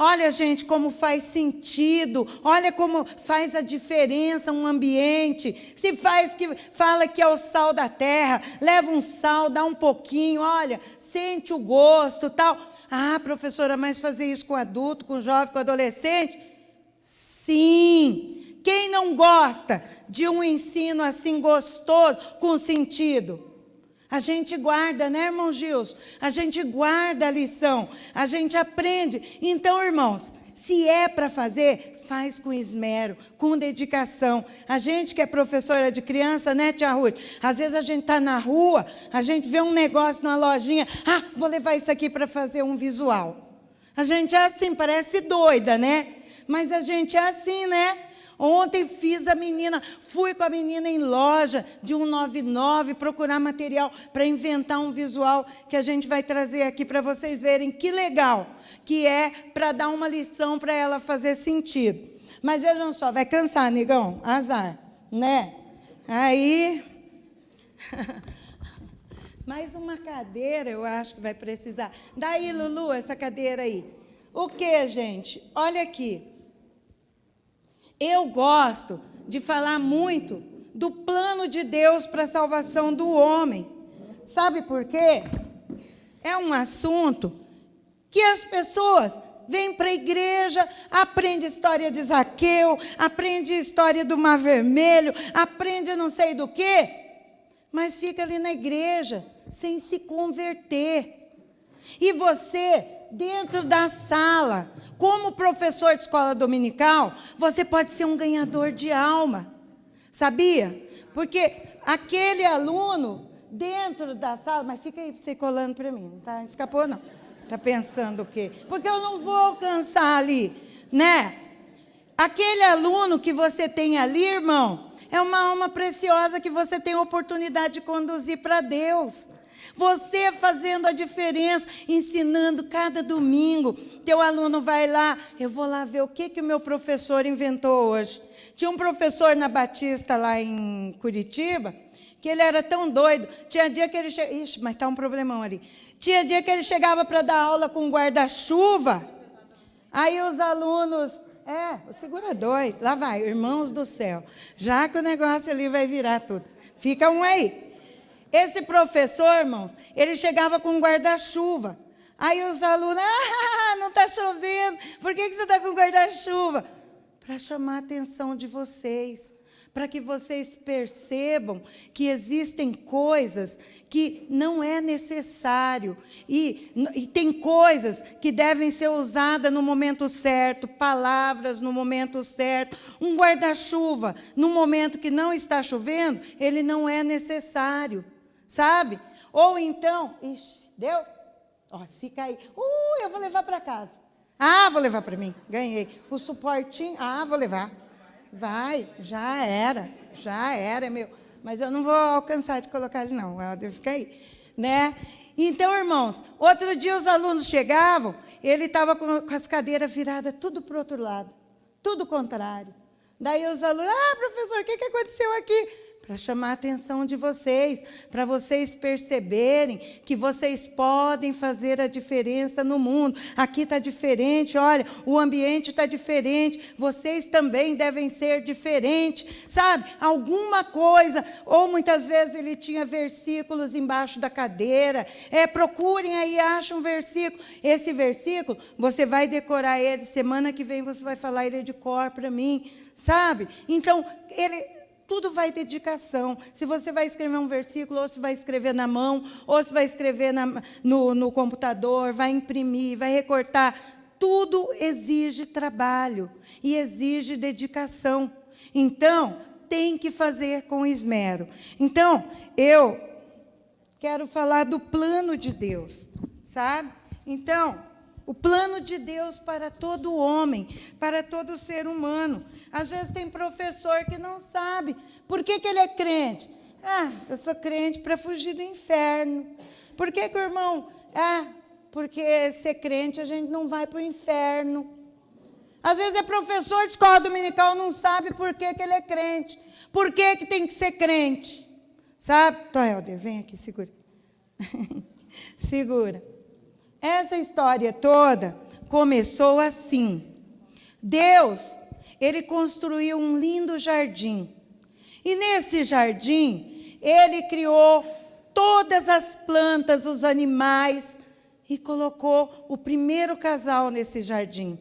Olha, gente, como faz sentido. Olha como faz a diferença um ambiente. Se fala que é o sal da terra, leva um sal, dá um pouquinho, olha, sente o gosto, tal. Ah, professora, mas fazer isso com adulto, com jovem, com adolescente? Sim. Quem não gosta de um ensino assim gostoso, com sentido? A gente guarda, né, irmão Gilson? A gente guarda a lição, a gente aprende. Então, irmãos, Se é para fazer, faz com esmero, com dedicação. A gente que é professora de criança, né, tia Ruth? Às vezes a gente está na rua, a gente vê um negócio numa lojinha, vou levar isso aqui para fazer um visual. A gente é assim, parece doida, né? Mas a gente é assim, né? Ontem fui com a menina em loja de 199 procurar material para inventar um visual que a gente vai trazer aqui para vocês verem que legal, que é para dar uma lição para ela fazer sentido. Mas vejam só, vai cansar, negão, azar, né? Aí, mais uma cadeira eu acho que vai precisar. Daí, Lulu, essa cadeira aí. O que, gente? Olha aqui. Eu gosto de falar muito do plano de Deus para a salvação do homem. Sabe por quê? É um assunto que as pessoas vêm para a igreja, aprende história de Zaqueu, aprende história do Mar Vermelho, aprende não sei do quê, mas fica ali na igreja sem se converter. E você, dentro da sala, como professor de escola dominical, você pode ser um ganhador de alma. Sabia? Porque aquele aluno, dentro da sala, mas fica aí você colando para mim, não tá? Escapou não. Está pensando o quê? Porque eu não vou alcançar ali, né? Aquele aluno que você tem ali, irmão, é uma alma preciosa que você tem a oportunidade de conduzir para Deus. Você fazendo a diferença, ensinando cada domingo. Teu aluno vai lá, eu vou lá ver o que o meu professor inventou hoje. Tinha um professor na Batista, lá em Curitiba, que ele era tão doido. Tinha dia que ele chegava... Ixi, mas está um problemão ali. Tinha dia que ele chegava para dar aula com um guarda-chuva. Aí os alunos... segura dois. Lá vai, irmãos do céu. Já que o negócio ali vai virar tudo. Fica um aí. Esse professor, irmãos, ele chegava com um guarda-chuva. Aí os alunos, não está chovendo. Por que você está com guarda-chuva? Para chamar a atenção de vocês. Para que vocês percebam que existem coisas que não é necessário. E tem coisas que devem ser usadas no momento certo, palavras no momento certo. Um guarda-chuva, no momento que não está chovendo, ele não é necessário. Sabe? Ou então, deu? Se cair, eu vou levar para casa. Vou levar para mim, ganhei. O suportinho, vou levar. Vai, já era, é meu. Mas eu não vou alcançar de colocar ele, não. Deve ficar aí, né? Então, irmãos, outro dia os alunos chegavam, ele estava com as cadeiras viradas tudo para o outro lado, tudo contrário. Daí os alunos, professor, o que aconteceu aqui? Para chamar a atenção de vocês, para vocês perceberem que vocês podem fazer a diferença no mundo. Aqui está diferente, olha, o ambiente está diferente, vocês também devem ser diferentes, sabe? Alguma coisa, ou muitas vezes ele tinha versículos embaixo da cadeira, procurem aí, achem um versículo. Esse versículo, você vai decorar ele, semana que vem você vai falar ele de cor para mim, sabe? Então, tudo vai dedicação. Se você vai escrever um versículo, ou se vai escrever na mão, ou se vai escrever no computador, vai imprimir, vai recortar. Tudo exige trabalho e exige dedicação. Então, tem que fazer com esmero. Então, eu quero falar do plano de Deus, sabe? Então, o plano de Deus para todo homem, para todo ser humano. Às vezes tem professor que não sabe. Por que ele é crente? Eu sou crente para fugir do inferno. Por que o irmão... porque ser crente a gente não vai para o inferno. Às vezes é professor de escola dominical, não sabe por que ele é crente. Por que tem que ser crente? Sabe? Helder, vem aqui, segura. Segura. Essa história toda começou assim. Deus, ele construiu um lindo jardim. E nesse jardim, ele criou todas as plantas, os animais, e colocou o primeiro casal nesse jardim.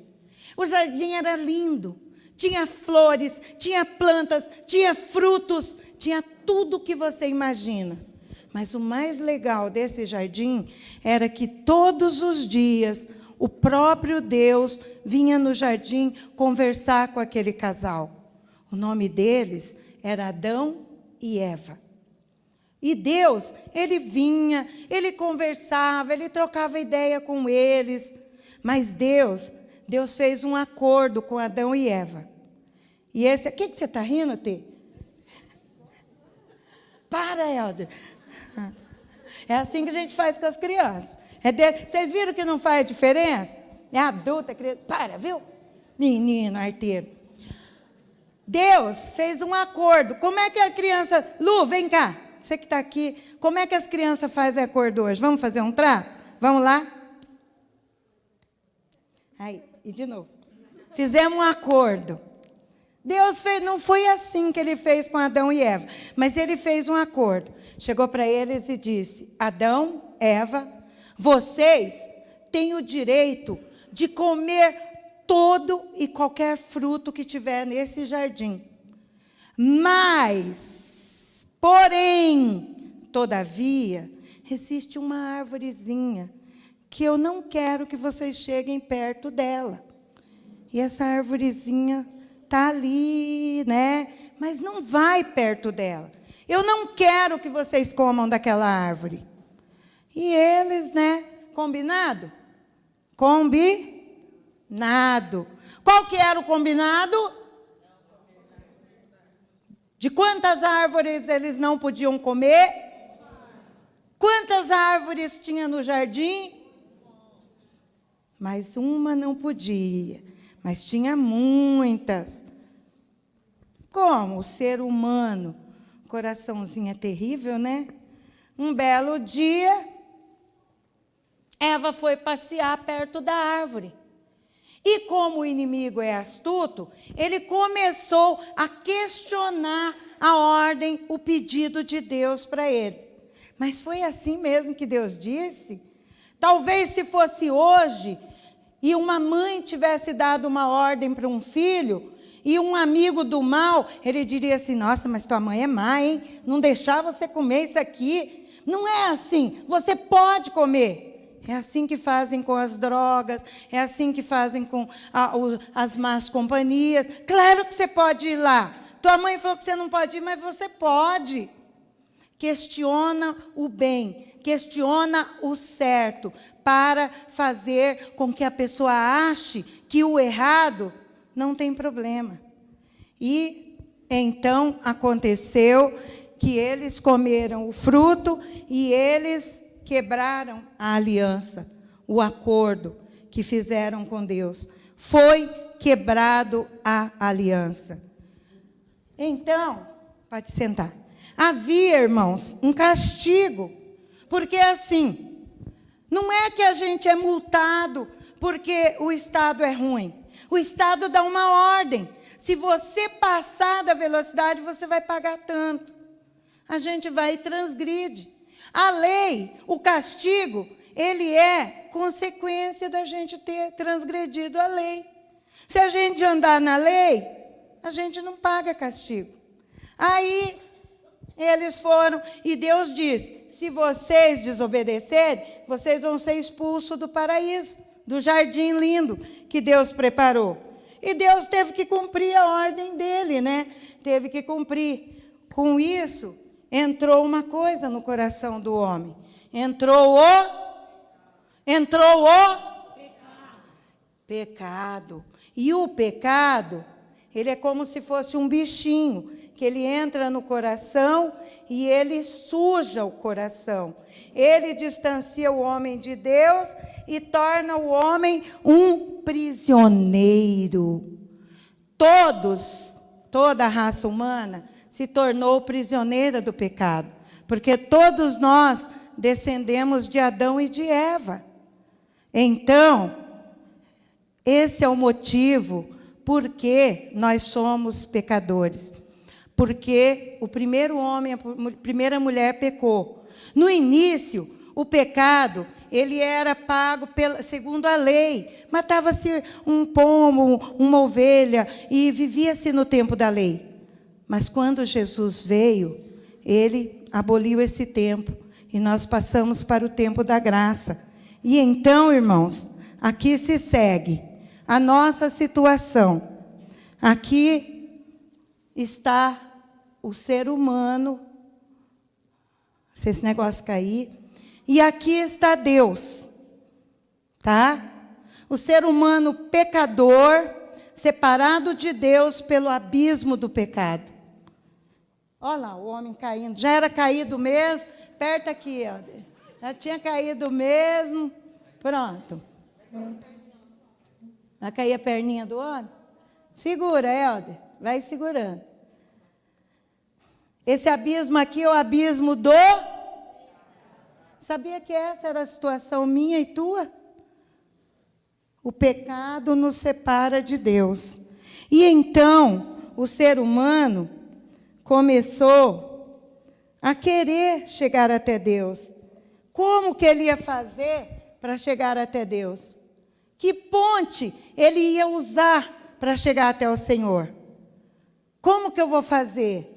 O jardim era lindo. Tinha flores, tinha plantas, tinha frutos, tinha tudo que você imagina. Mas o mais legal desse jardim era que todos os dias o próprio Deus vinha no jardim conversar com aquele casal. O nome deles era Adão e Eva. E Deus, ele vinha, ele conversava, ele trocava ideia com eles. Mas Deus fez um acordo com Adão e Eva. E esse... O que você está rindo, Tê? Para, Helder. É assim que a gente faz com as crianças. Vocês viram que não faz diferença? É adulta, criança. Para, viu? Menino, arteiro. Deus fez um acordo. Como é que a criança... Lu, vem cá. Você que está aqui. Como é que as crianças fazem acordo hoje? Vamos fazer um trato? Vamos lá? Aí, e de novo. Fizemos um acordo. Deus fez, não foi assim que ele fez com Adão e Eva, mas ele fez um acordo. Chegou para eles e disse: Adão, Eva, vocês têm o direito de comer todo e qualquer fruto que tiver nesse jardim. Mas, porém, todavia, existe uma árvorezinha que eu não quero que vocês cheguem perto dela. E essa árvorezinha está ali, né? Mas não vai perto dela. Eu não quero que vocês comam daquela árvore. E eles, né? Combinado? Combinado. Qual que era o combinado? De quantas árvores eles não podiam comer? Quantas árvores tinha no jardim? Mas uma não podia. Mas tinha muitas. Como o ser humano, coraçãozinho é terrível, né? Um belo dia, Eva foi passear perto da árvore. E como o inimigo é astuto, ele começou a questionar a ordem, o pedido de Deus para eles. Mas foi assim mesmo que Deus disse? Talvez se fosse hoje, e uma mãe tivesse dado uma ordem para um filho, e um amigo do mal, ele diria assim: nossa, mas tua mãe é má, hein? Não deixar você comer isso aqui. Não é assim, você pode comer. É assim que fazem com as drogas, é assim que fazem com as más companhias. Claro que você pode ir lá. Tua mãe falou que você não pode ir, mas você pode. Questiona o bem, questiona o certo, para fazer com que a pessoa ache que o errado não tem problema. E então aconteceu que eles comeram o fruto e eles quebraram a aliança, o acordo que fizeram com Deus. Foi quebrado a aliança. Então, pode sentar. Havia, irmãos, um castigo, porque assim, não é que a gente é multado porque o Estado é ruim. O Estado dá uma ordem. Se você passar da velocidade, você vai pagar tanto. A gente vai e transgride. A lei, o castigo, ele é consequência da gente ter transgredido a lei. Se a gente andar na lei, a gente não paga castigo. Aí, eles foram, e Deus disse: se vocês desobedecerem, vocês vão ser expulsos do paraíso, do jardim lindo que Deus preparou. E Deus teve que cumprir a ordem dele, né? Teve que cumprir. Com isso, entrou uma coisa no coração do homem. Entrou o pecado. E o pecado, ele é como se fosse um bichinho, que ele entra no coração e ele suja o coração. Ele distancia o homem de Deus e torna o homem um prisioneiro. Toda a raça humana se tornou prisioneira do pecado, porque todos nós descendemos de Adão e de Eva. Então, esse é o motivo por que nós somos pecadores. Porque o primeiro homem, a primeira mulher pecou. No início, o pecado, ele era pago segundo a lei. Matava-se um pombo, uma ovelha, e vivia-se no tempo da lei. Mas quando Jesus veio, ele aboliu esse tempo, e nós passamos para o tempo da graça. E então, irmãos, aqui se segue a nossa situação. Aqui está o ser humano, se esse negócio cair, e aqui está Deus, tá? O ser humano pecador, separado de Deus pelo abismo do pecado. Olha lá, o homem caindo, já era caído mesmo, perto aqui, ó. Já tinha caído mesmo, pronto. Vai cair a perninha do homem? Segura, Helder, vai segurando. Esse abismo aqui é o abismo do... Sabia que essa era a situação minha e tua? O pecado nos separa de Deus. E então, o ser humano começou a querer chegar até Deus. Como que ele ia fazer para chegar até Deus? Que ponte ele ia usar para chegar até o Senhor? Como que eu vou fazer?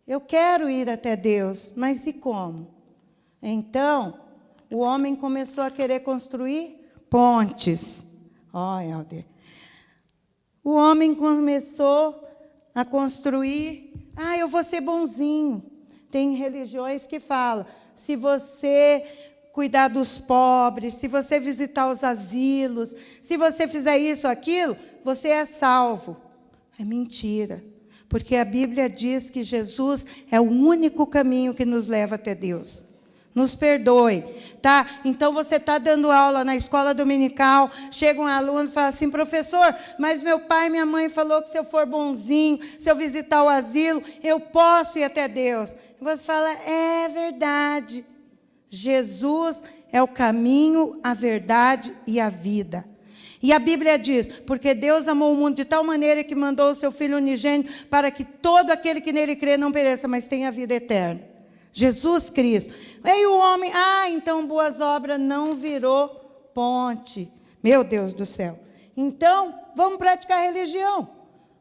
Eu quero ir até Deus, mas e como? Então, o homem começou a querer construir pontes. Ó, Helder. O homem começou a construir... eu vou ser bonzinho. Tem religiões que falam, se você cuidar dos pobres, se você visitar os asilos, se você fizer isso ou aquilo, você é salvo. É mentira. Porque a Bíblia diz que Jesus é o único caminho que nos leva até Deus. Nos perdoe, tá? Então, você está dando aula na escola dominical, chega um aluno e fala assim, professor, mas meu pai e minha mãe falou que se eu for bonzinho, se eu visitar o asilo, eu posso ir até Deus. E você fala, é verdade. Jesus é o caminho, a verdade e a vida. E a Bíblia diz, porque Deus amou o mundo de tal maneira que mandou o seu Filho unigênito para que todo aquele que nele crê não pereça, mas tenha vida eterna. Jesus Cristo. E o homem, então boas obras não virou ponte. Meu Deus do céu. Então, vamos praticar religião.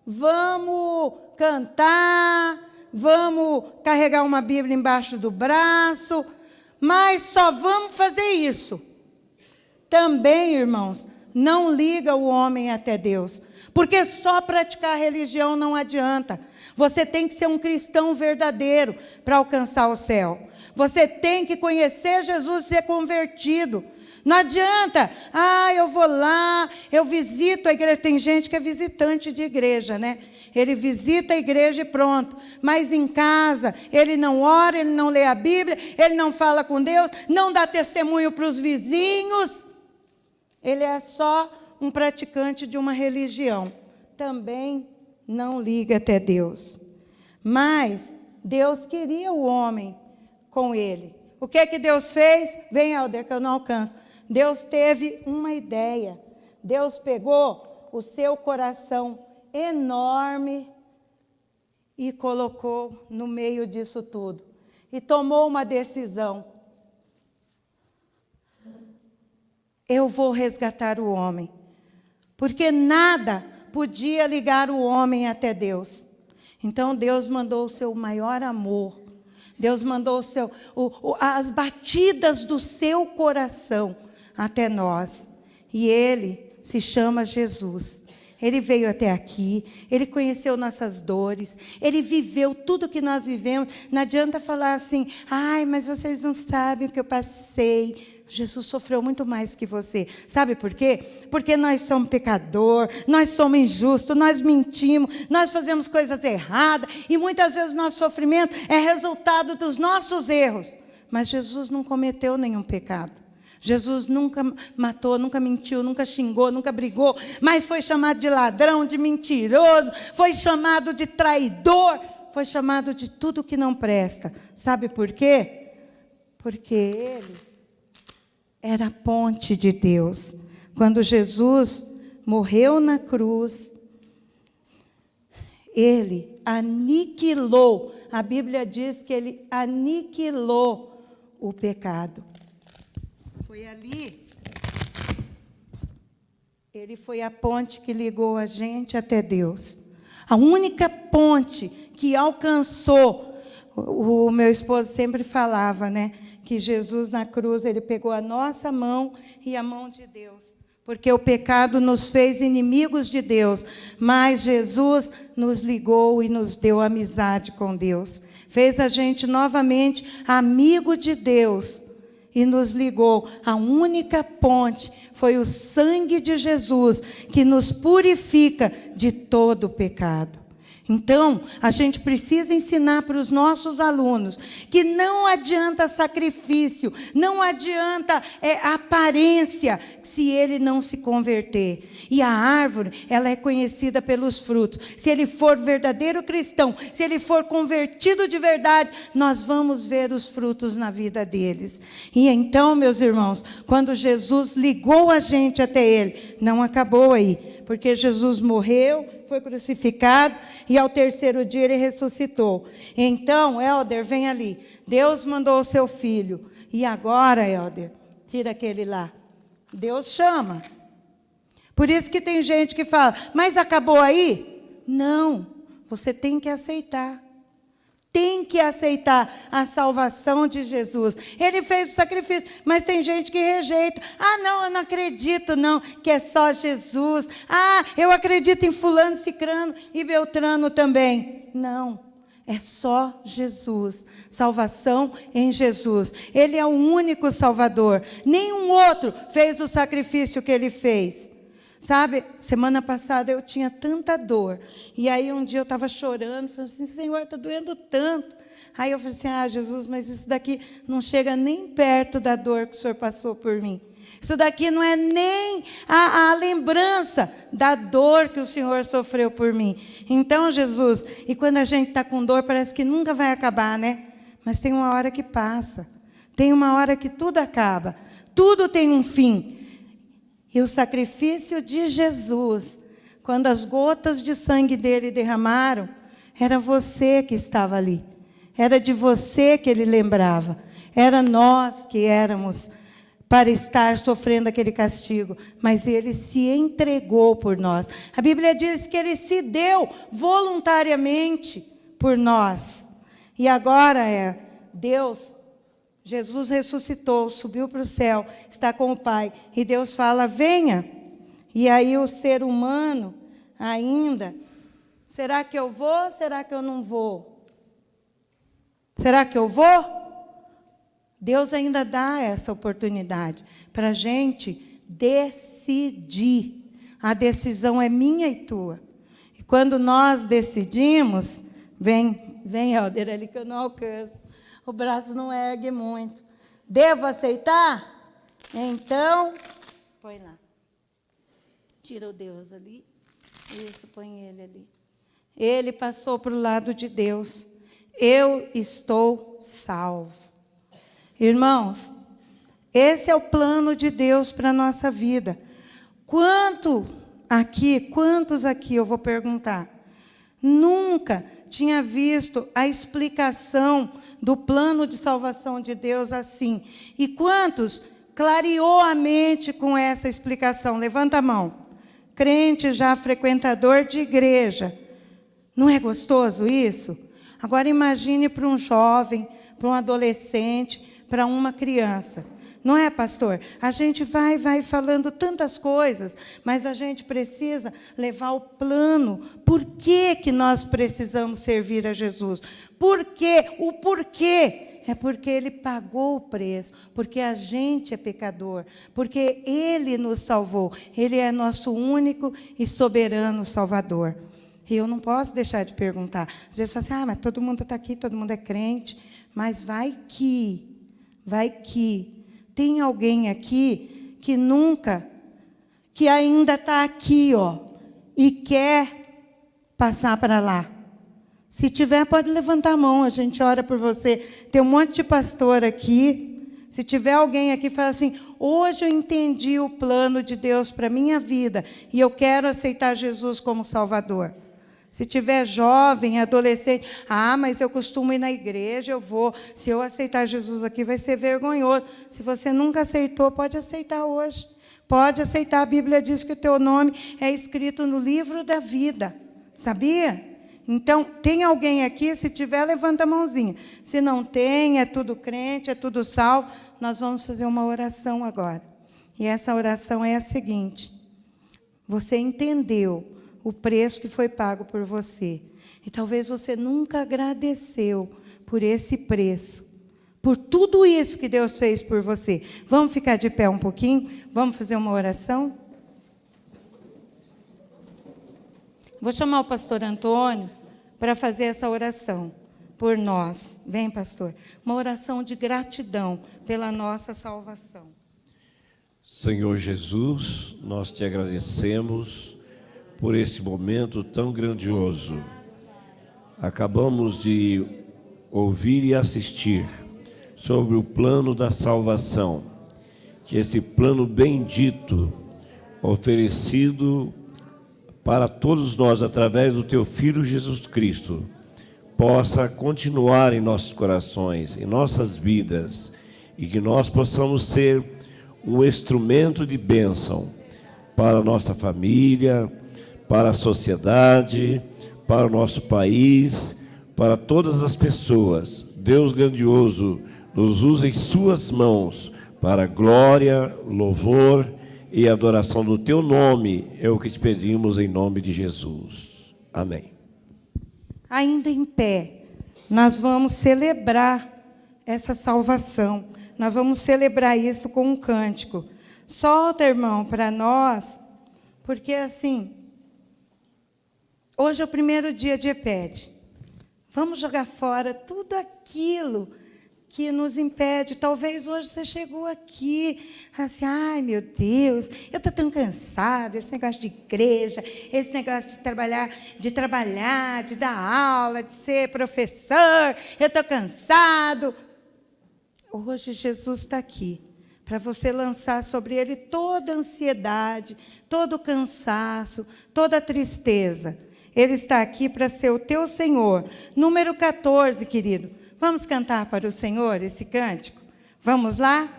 Vamos cantar, vamos carregar uma Bíblia embaixo do braço, mas só vamos fazer isso. Também, irmãos, não liga o homem até Deus, porque só praticar religião não adianta. Você tem que ser um cristão verdadeiro para alcançar o céu. Você tem que conhecer Jesus e ser convertido. Não adianta, eu vou lá, eu visito a igreja. Tem gente que é visitante de igreja, né? Ele visita a igreja e pronto. Mas em casa, ele não ora, ele não lê a Bíblia, ele não fala com Deus, não dá testemunho para os vizinhos. Ele é só um praticante de uma religião. Também não liga até Deus. Mas Deus queria o homem com ele. O que que Deus fez? Vem, Helder, que eu não alcanço. Deus teve uma ideia. Deus pegou o seu coração enorme e colocou no meio disso tudo. E tomou uma decisão. Eu vou resgatar o homem. Porque nada podia ligar o homem até Deus. Então Deus mandou o seu maior amor. Deus mandou as batidas do seu coração até nós. E ele se chama Jesus. Ele veio até aqui, ele conheceu nossas dores, ele viveu tudo que nós vivemos. Não adianta falar assim, mas vocês não sabem o que eu passei. Jesus sofreu muito mais que você. Sabe por quê? Porque nós somos pecadores, nós somos injustos, nós mentimos, nós fazemos coisas erradas, e muitas vezes o nosso sofrimento é resultado dos nossos erros. Mas Jesus não cometeu nenhum pecado. Jesus nunca matou, nunca mentiu, nunca xingou, nunca brigou, mas foi chamado de ladrão, de mentiroso, foi chamado de traidor, foi chamado de tudo que não presta. Sabe por quê? Porque ele era a ponte de Deus. Quando Jesus morreu na cruz, ele aniquilou, a Bíblia diz que ele aniquilou o pecado. Foi ali, ele foi a ponte que ligou a gente até Deus. A única ponte que alcançou, o meu esposo sempre falava, né? Que Jesus na cruz, ele pegou a nossa mão e a mão de Deus. porque o pecado nos fez inimigos de Deus, mas Jesus nos ligou e nos deu amizade com Deus. Fez a gente novamente amigo de Deus e nos ligou. A única ponte foi o sangue de Jesus, que nos purifica de todo o pecado. Então, a gente precisa ensinar para os nossos alunos que não adianta sacrifício, não adianta aparência, se ele não se converter. E a árvore, ela é conhecida pelos frutos. Se ele for verdadeiro cristão, se ele for convertido de verdade, nós vamos ver os frutos na vida deles. E então, meus irmãos, quando Jesus ligou a gente até ele, não acabou aí, porque Jesus morreu, foi crucificado, e ao terceiro dia ele ressuscitou. Então, Helder, vem ali. Deus mandou o seu filho. E agora, Helder, tira aquele lá. Deus chama. Por isso que tem gente que fala, mas acabou aí? Não, você tem que aceitar. Tem que aceitar a salvação de Jesus. Ele fez o sacrifício, mas tem gente que rejeita. Ah, não, eu não acredito, não, que é só Jesus. Ah, eu acredito em fulano, cicrano e beltrano também. Não, é só Jesus. Salvação em Jesus. Ele é o único Salvador. Nenhum outro fez o sacrifício que ele fez. Sabe, semana passada eu tinha tanta dor. E aí um dia eu estava chorando, falei assim, Senhor, está doendo tanto. Aí eu falei assim, Jesus, mas isso daqui não chega nem perto da dor que o Senhor passou por mim. Isso daqui não é nem a lembrança da dor que o Senhor sofreu por mim. Então, Jesus, e quando a gente está com dor, parece que nunca vai acabar, né? Mas tem uma hora que passa. Tem uma hora que tudo acaba. Tudo tem um fim. E o sacrifício de Jesus, quando as gotas de sangue dele derramaram, era você que estava ali. Era de você que ele lembrava. Era nós que éramos para estar sofrendo aquele castigo. Mas ele se entregou por nós. A Bíblia diz que ele se deu voluntariamente por nós. E agora Deus... Jesus ressuscitou, subiu para o céu, está com o Pai. E Deus fala, venha. E aí o ser humano ainda, será que eu vou? Será que eu não vou? Será que eu vou? Deus ainda dá essa oportunidade para a gente decidir. A decisão é minha e tua. E quando nós decidimos, vem Helder, ali que eu não alcanço. O braço não ergue muito. Devo aceitar? Então, põe lá. Tira o Deus ali. Isso, põe ele ali. Ele passou para o lado de Deus. Eu estou salvo. Irmãos, esse é o plano de Deus para a nossa vida. Quantos aqui, eu vou perguntar, nunca tinha visto a explicação do plano de salvação de Deus assim? E quantos clareou a mente com essa explicação? Levanta a mão. Crente já frequentador de igreja. Não é gostoso isso? Agora imagine para um jovem, para um adolescente, para uma criança. Não é, pastor? A gente vai falando tantas coisas, mas a gente precisa levar o plano. Por que nós precisamos servir a Jesus? Por quê? O porquê? É porque Ele pagou o preço, porque a gente é pecador, porque Ele nos salvou. Ele é nosso único e soberano Salvador. E eu não posso deixar de perguntar. Às vezes fala assim, mas todo mundo está aqui, todo mundo é crente. Mas vai que tem alguém aqui que ainda está aqui, e quer passar para lá. Se tiver, pode levantar a mão, a gente ora por você. Tem um monte de pastor aqui. Se tiver alguém aqui, fala assim, hoje eu entendi o plano de Deus para a minha vida e eu quero aceitar Jesus como Salvador. Se tiver jovem, adolescente, mas eu costumo ir na igreja, eu vou. Se eu aceitar Jesus aqui, vai ser vergonhoso. Se você nunca aceitou, pode aceitar hoje. Pode aceitar. A Bíblia diz que o teu nome é escrito no livro da vida. Sabia? Então, tem alguém aqui? Se tiver, levanta a mãozinha. Se não tem, é tudo crente, é tudo salvo. Nós vamos fazer uma oração agora. E essa oração é a seguinte: você entendeu o preço que foi pago por você. E talvez você nunca agradeceu por esse preço, por tudo isso que Deus fez por você. Vamos ficar de pé um pouquinho? Vamos fazer uma oração? Vou chamar o pastor Antônio para fazer essa oração por nós. Vem, pastor. Uma oração de gratidão pela nossa salvação. Senhor Jesus, nós te agradecemos por esse momento tão grandioso. Acabamos de ouvir e assistir sobre o plano da salvação, que esse plano bendito, oferecido para todos nós através do teu Filho Jesus Cristo, possa continuar em nossos corações, em nossas vidas, e que nós possamos ser um instrumento de bênção para a nossa família, para a sociedade, para o nosso país, para todas as pessoas. Deus grandioso, nos usa em suas mãos para a glória, louvor e adoração do teu nome. É o que te pedimos em nome de Jesus. Amém. Ainda em pé, nós vamos celebrar essa salvação. Nós vamos celebrar isso com um cântico. Solta, irmão, para nós, porque assim, hoje é o primeiro dia de EPED. Vamos jogar fora tudo aquilo que nos impede. Talvez hoje você chegou aqui, assim, ai, meu Deus, eu estou tão cansada, esse negócio de igreja, esse negócio de dar aula, de ser professor, eu estou cansado. Hoje Jesus está aqui para você lançar sobre ele toda a ansiedade, todo o cansaço, toda a tristeza. Ele está aqui para ser o teu Senhor. Número 14, querido. Vamos cantar para o Senhor esse cântico? Vamos lá?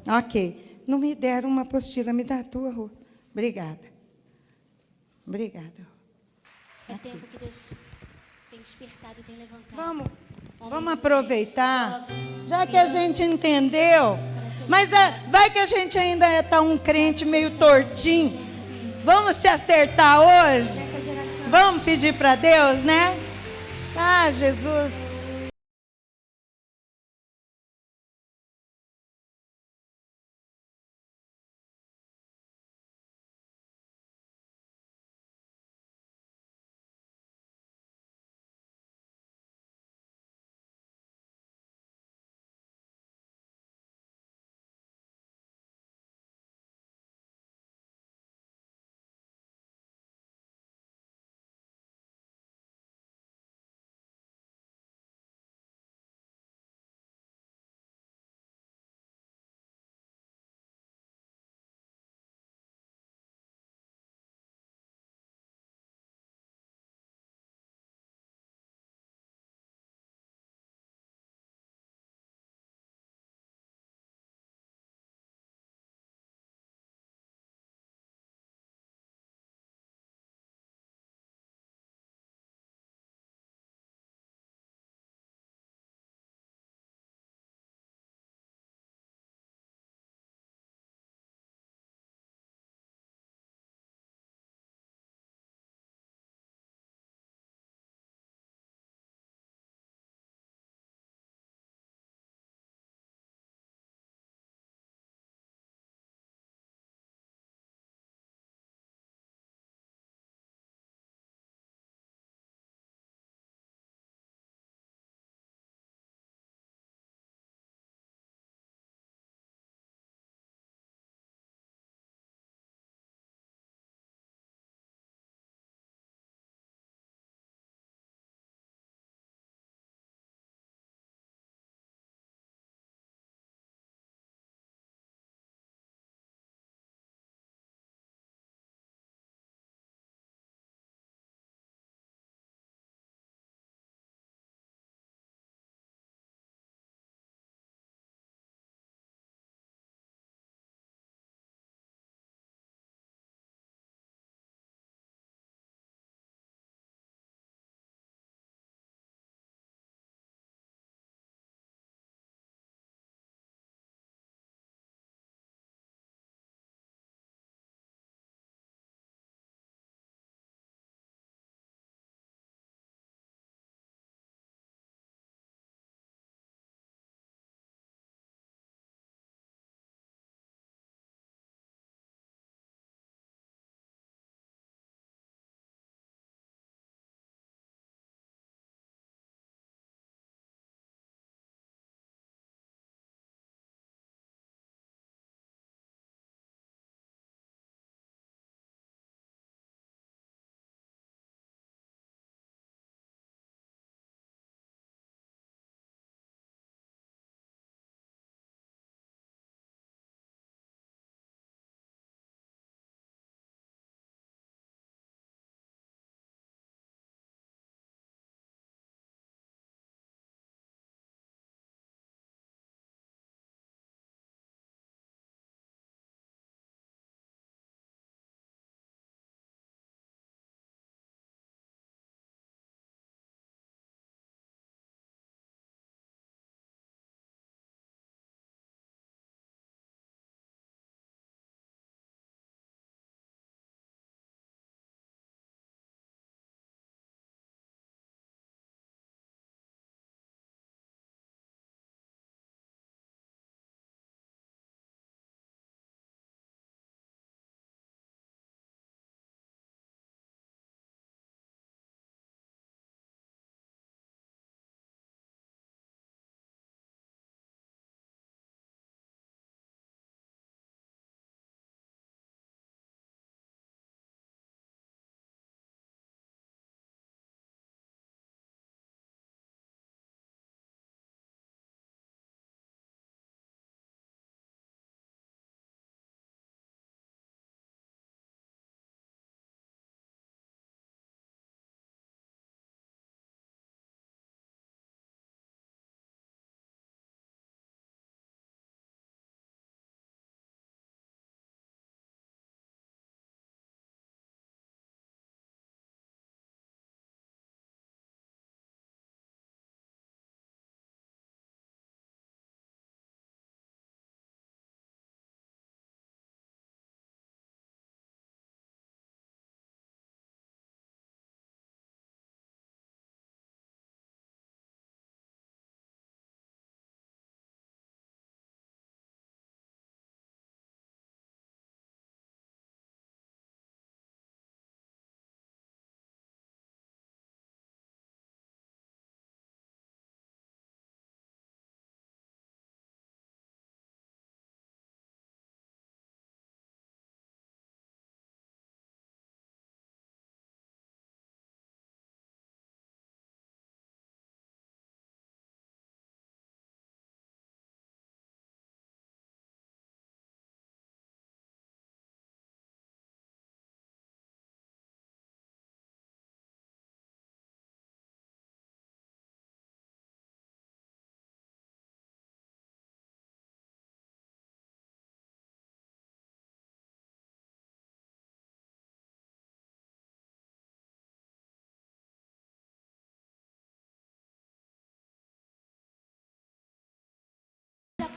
Ok. Não me deram uma apostila, me dá a tua, Rô. Obrigada. Obrigada. É tempo que Deus tem despertado e tem levantado. Vamos aproveitar, já que a gente entendeu, mas vai que a gente ainda está um crente meio tortinho. Vamos se acertar hoje? Vamos pedir para Deus, né? Ah, Jesus.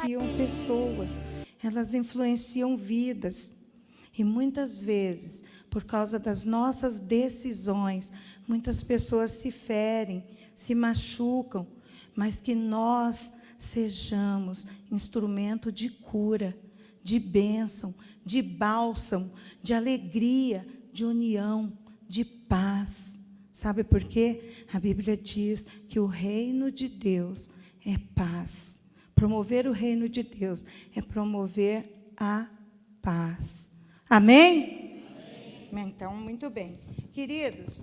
influenciam pessoas, elas influenciam vidas. E muitas vezes, por causa das nossas decisões, muitas pessoas se ferem, se machucam, mas que nós sejamos instrumento de cura, de bênção, de bálsamo, de alegria, de união, de paz. Sabe por quê? A Bíblia diz que o reino de Deus é paz. Promover o reino de Deus é promover a paz. Amém? Amém. Então, muito bem. Queridos,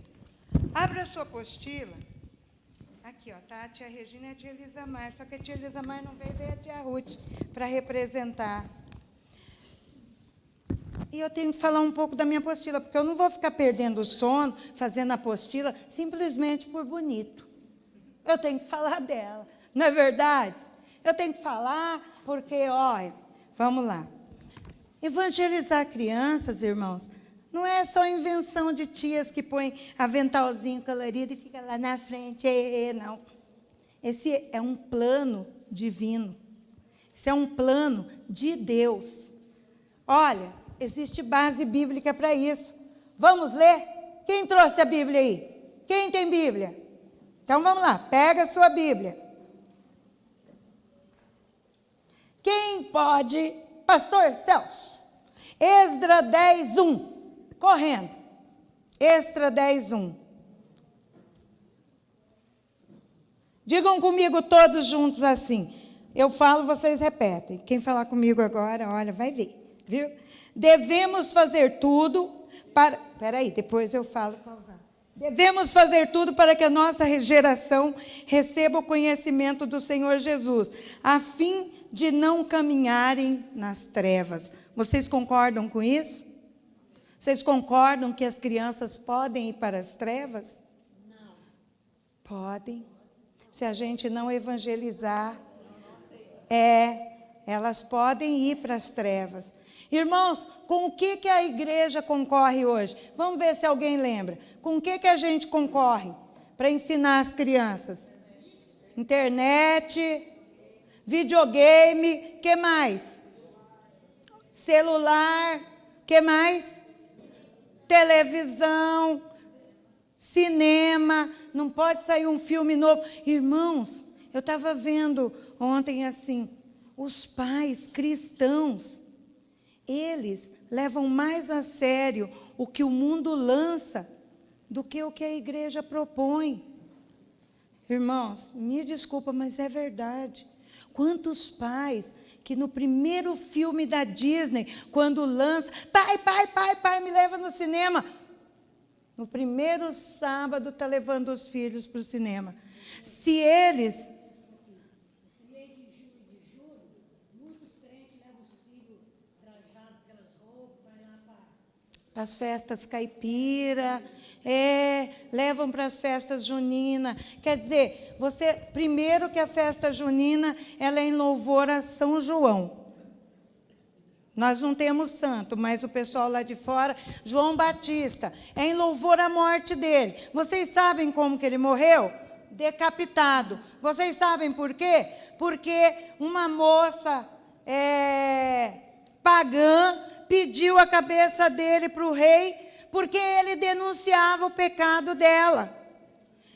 abra a sua apostila. Aqui, ó, tá a tia Regina e a tia Elisamar. Só que a tia Elisamar não veio a tia Ruth para representar. E eu tenho que falar um pouco da minha apostila, porque eu não vou ficar perdendo o sono fazendo a apostila simplesmente por bonito. Eu tenho que falar dela, não é verdade? Eu tenho que falar porque, olha, vamos lá. Evangelizar crianças, irmãos, não é só invenção de tias que põem aventalzinho colorido e fica lá na frente, não. Esse é um plano divino. Esse é um plano de Deus. Olha, existe base bíblica para isso. Vamos ler? Quem trouxe a Bíblia aí? Quem tem Bíblia? Então, vamos lá, pega a sua Bíblia. Quem pode? Pastor Celso. Esdras 10, 1. Correndo. Esdras 10, 1. Digam comigo todos juntos assim. Eu falo, vocês repetem. Quem falar comigo agora, olha, vai ver. Viu? Devemos fazer tudo para... Espera aí, depois eu falo. Devemos fazer tudo para que a nossa geração receba o conhecimento do Senhor Jesus, a fim de não caminharem nas trevas. Vocês concordam com isso? Vocês concordam que as crianças podem ir para as trevas? Não. Podem. Se a gente não evangelizar, elas podem ir para as trevas. Irmãos, com o que a igreja concorre hoje? Vamos ver se alguém lembra. Com o que a gente concorre para ensinar as crianças? Internet, videogame, que mais? Celular, que mais? Televisão, cinema, não pode sair um filme novo. Irmãos, eu estava vendo ontem assim, os pais cristãos, eles levam mais a sério o que o mundo lança do que o que a igreja propõe. Irmãos, me desculpa, mas é verdade. Quantos pais que no primeiro filme da Disney, quando lança, pai, me leva no cinema. No primeiro sábado está levando os filhos para o cinema. Se eles... para as festas caipira, levam para as festas juninas. Quer dizer, primeiro que a festa junina, ela é em louvor a São João. Nós não temos santo, mas o pessoal lá de fora, João Batista, é em louvor à morte dele. Vocês sabem como que ele morreu? Decapitado. Vocês sabem por quê? Porque uma moça pagã pediu a cabeça dele para o rei, porque ele denunciava o pecado dela.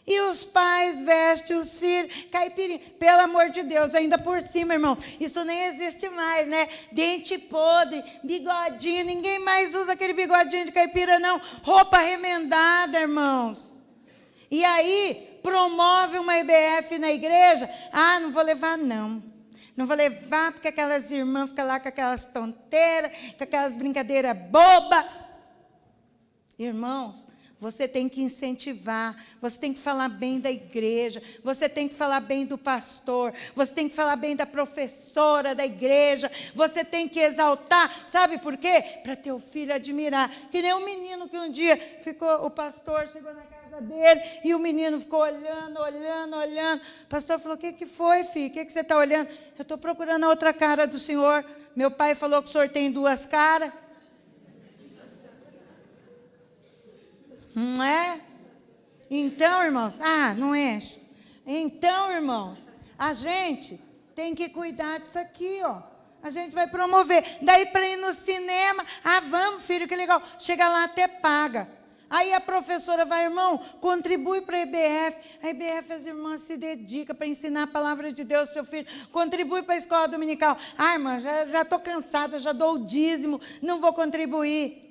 E os pais vestem os filhos, caipirinha, pelo amor de Deus, ainda por cima, irmão, isso nem existe mais, né? Dente podre, bigodinho, ninguém mais usa aquele bigodinho de caipira, não. Roupa remendada, irmãos. E aí, promove uma IBF na igreja, não vou levar, não. Não vou levar porque aquelas irmãs ficam lá com aquelas tonteiras, com aquelas brincadeiras bobas. Irmãos, você tem que incentivar, você tem que falar bem da igreja, você tem que falar bem do pastor, você tem que falar bem da professora da igreja, você tem que exaltar, sabe por quê? Para teu filho admirar. Que nem um menino que um dia o pastor chegou na casa dele e o menino ficou olhando. O pastor falou, o que foi, filho? O que você está olhando? Eu estou procurando a outra cara do senhor. Meu pai falou que o senhor tem duas caras. Não é? Então, irmãos, não enche. Então, irmãos, a gente tem que cuidar disso aqui, ó. A gente vai promover. Daí para ir no cinema, vamos, filho, que legal. Chega lá, até paga. Aí a professora vai, irmão, contribui para a EBF. A EBF, as irmãs se dedicam para ensinar a palavra de Deus, seu filho. Contribui para a escola dominical. Irmã, já estou cansada, já dou o dízimo, não vou contribuir.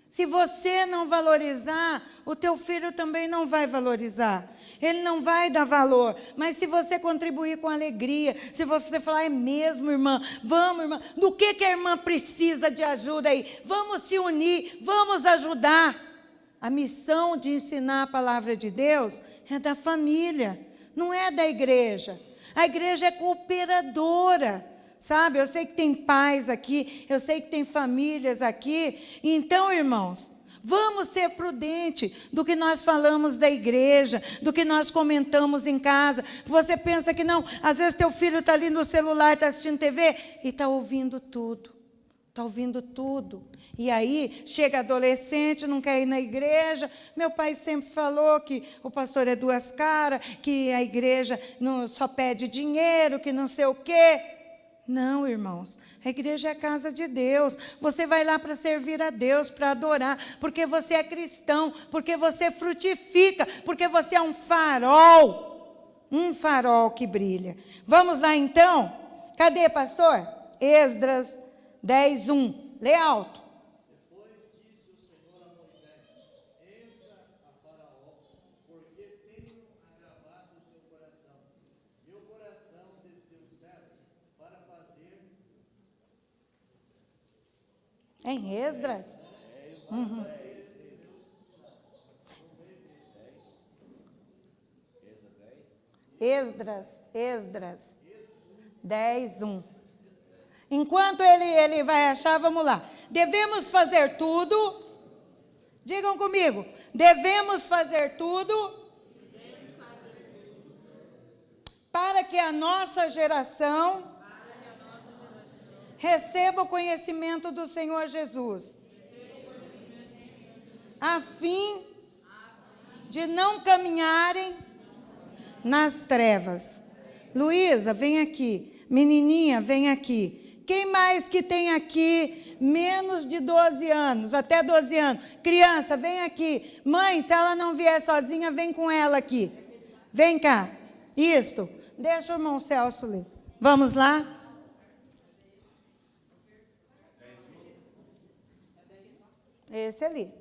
Se você não valorizar, o teu filho também não vai valorizar. Ele não vai dar valor. Mas se você contribuir com alegria, se você falar, é mesmo, irmã, vamos, irmã, do que a irmã precisa de ajuda aí? Vamos se unir, vamos ajudar. A missão de ensinar a palavra de Deus é da família, não é da igreja. A igreja é cooperadora. Sabe, eu sei que tem pais aqui, eu sei que tem famílias aqui. Então, irmãos, vamos ser prudentes do que nós falamos da igreja, do que nós comentamos em casa. Você pensa que não, às vezes teu filho está ali no celular, está assistindo TV e está ouvindo tudo. Está ouvindo tudo. E aí, chega adolescente, não quer ir na igreja. Meu pai sempre falou que o pastor é duas caras, que a igreja não, só pede dinheiro, que não sei o quê. Não, irmãos, a igreja é a casa de Deus. Você vai lá para servir a Deus, para adorar, porque você é cristão, porque você frutifica, porque você é um farol que brilha. Vamos lá então? Cadê, pastor? Esdras 10:1. Lê alto. Depois disse o Senhor a Moisés: entra a Faraó, porque tenho agravado o seu coração e o coração de seus servos, para fazer. Em Esdras? Uhum. Esdras 10:1. Enquanto ele vai achar, vamos lá. Devemos fazer tudo. Digam comigo. Devemos fazer tudo para que a nossa geração receba o conhecimento do Senhor Jesus, a fim de não caminharem nas trevas. Luísa, vem aqui. Menininha, vem aqui. Quem mais que tem aqui menos de 12 anos, até 12 anos? Criança, vem aqui. Mãe, se ela não vier sozinha, vem com ela aqui. Vem cá. Isso. Deixa o irmão Celso ler. Vamos lá? Esse ali.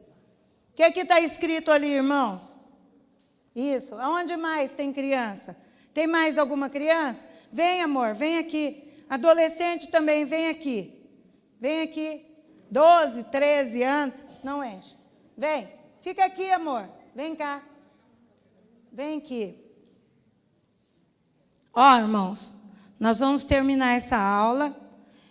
O que está escrito ali, irmãos? Isso. Aonde mais tem criança? Tem mais alguma criança? Vem, amor, vem aqui. Adolescente também, vem aqui. Vem aqui. 12, 13 anos. Não enche. Vem. Fica aqui, amor. Vem cá. Vem aqui. Ó, irmãos, nós vamos terminar essa aula.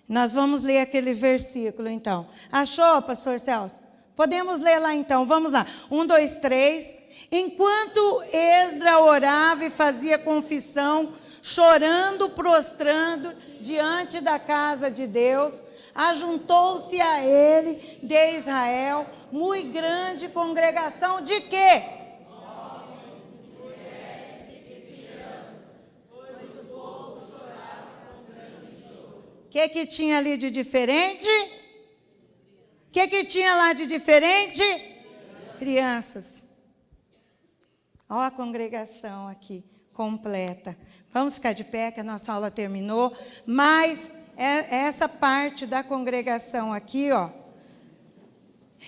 Nós vamos ler aquele versículo, então. Achou, pastor Celso? Podemos ler lá, então. Vamos lá. 1, 2, 3. Enquanto Esdras orava e fazia confissão, chorando, prostrando diante da casa de Deus, ajuntou-se a ele de Israel muito grande congregação de quê? Homens, mulheres e crianças, pois o povo chorava com grande choro. O que tinha ali de diferente? O que tinha lá de diferente? Crianças. Olha a congregação aqui, completa. Vamos ficar de pé, que a nossa aula terminou. Mas essa parte da congregação aqui, ó,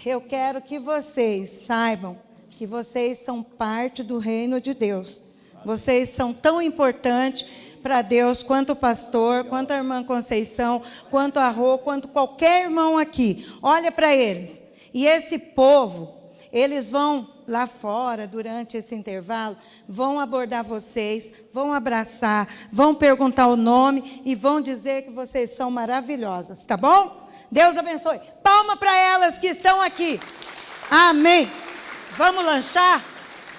eu quero que vocês saibam que vocês são parte do reino de Deus. Vocês são tão importantes para Deus quanto o pastor, quanto a irmã Conceição, quanto a Rô, quanto qualquer irmão aqui. Olha para eles. E esse povo, eles vão lá fora, durante esse intervalo, vão abordar vocês, vão abraçar, vão perguntar o nome e vão dizer que vocês são maravilhosas, tá bom? Deus abençoe. Palma para elas que estão aqui. Amém. Vamos lanchar?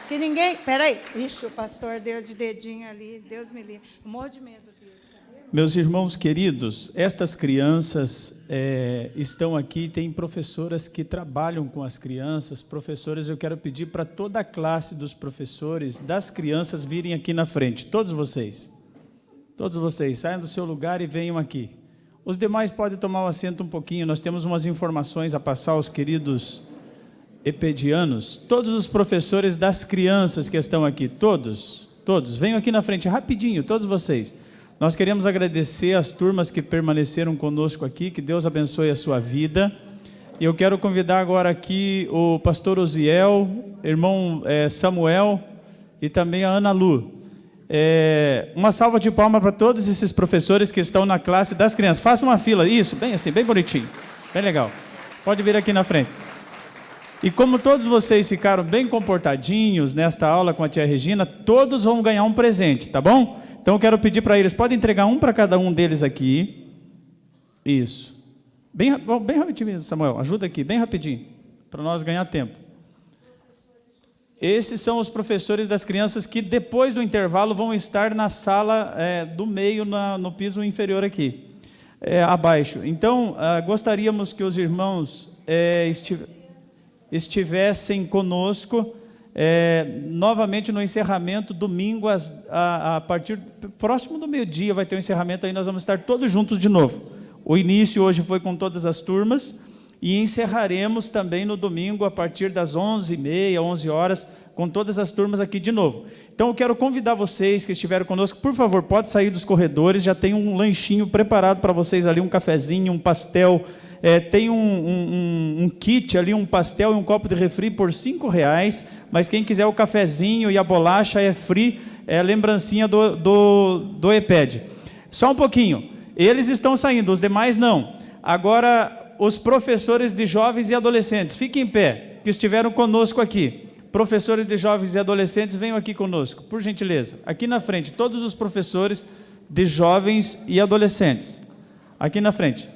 Que ninguém... Peraí. Ixi, o pastor deu de dedinho ali. Deus me livre. Um monte de medo dele. Meus irmãos queridos, estas crianças estão aqui, tem professoras que trabalham com as crianças. Professores, eu quero pedir para toda a classe dos professores, das crianças, virem aqui na frente, todos vocês. Todos vocês, saiam do seu lugar e venham aqui. Os demais podem tomar o assento um pouquinho, nós temos umas informações a passar aos queridos epedianos. Todos os professores das crianças que estão aqui, todos, venham aqui na frente, rapidinho, todos vocês. Nós queremos agradecer as turmas que permaneceram conosco aqui, que Deus abençoe a sua vida. E eu quero convidar agora aqui o pastor Osiel, irmão Samuel e também a Ana Lu. Uma salva de palmas para todos esses professores que estão na classe das crianças. Faça uma fila, isso, bem assim, bem bonitinho, bem legal. Pode vir aqui na frente. E como todos vocês ficaram bem comportadinhos nesta aula com a tia Regina, todos vão ganhar um presente, tá bom? Então eu quero pedir para eles, podem entregar um para cada um deles aqui. Isso. Bem rapidinho, Samuel, ajuda aqui, bem rapidinho, para nós ganhar tempo. Esses são os professores das crianças que depois do intervalo vão estar na sala do meio, no piso inferior aqui, abaixo. Então, gostaríamos que os irmãos estivessem conosco novamente no encerramento, domingo, a partir próximo do meio-dia vai ter um encerramento, aí nós vamos estar todos juntos de novo. O início hoje foi com todas as turmas, e encerraremos também no domingo, a partir das 11h30, 11 horas, com todas as turmas aqui de novo. Então eu quero convidar vocês que estiveram conosco, por favor, pode sair dos corredores, já tem um lanchinho preparado para vocês ali, um cafezinho, um pastel, tem um kit ali, um pastel e um copo de refri por R$5, mas quem quiser o cafezinho e a bolacha é free, é lembrancinha do EPED. Só um pouquinho, eles estão saindo, os demais não. Agora, os professores de jovens e adolescentes, fiquem em pé, que estiveram conosco aqui. Professores de jovens e adolescentes, venham aqui conosco, por gentileza. Aqui na frente, todos os professores de jovens e adolescentes. Aqui na frente.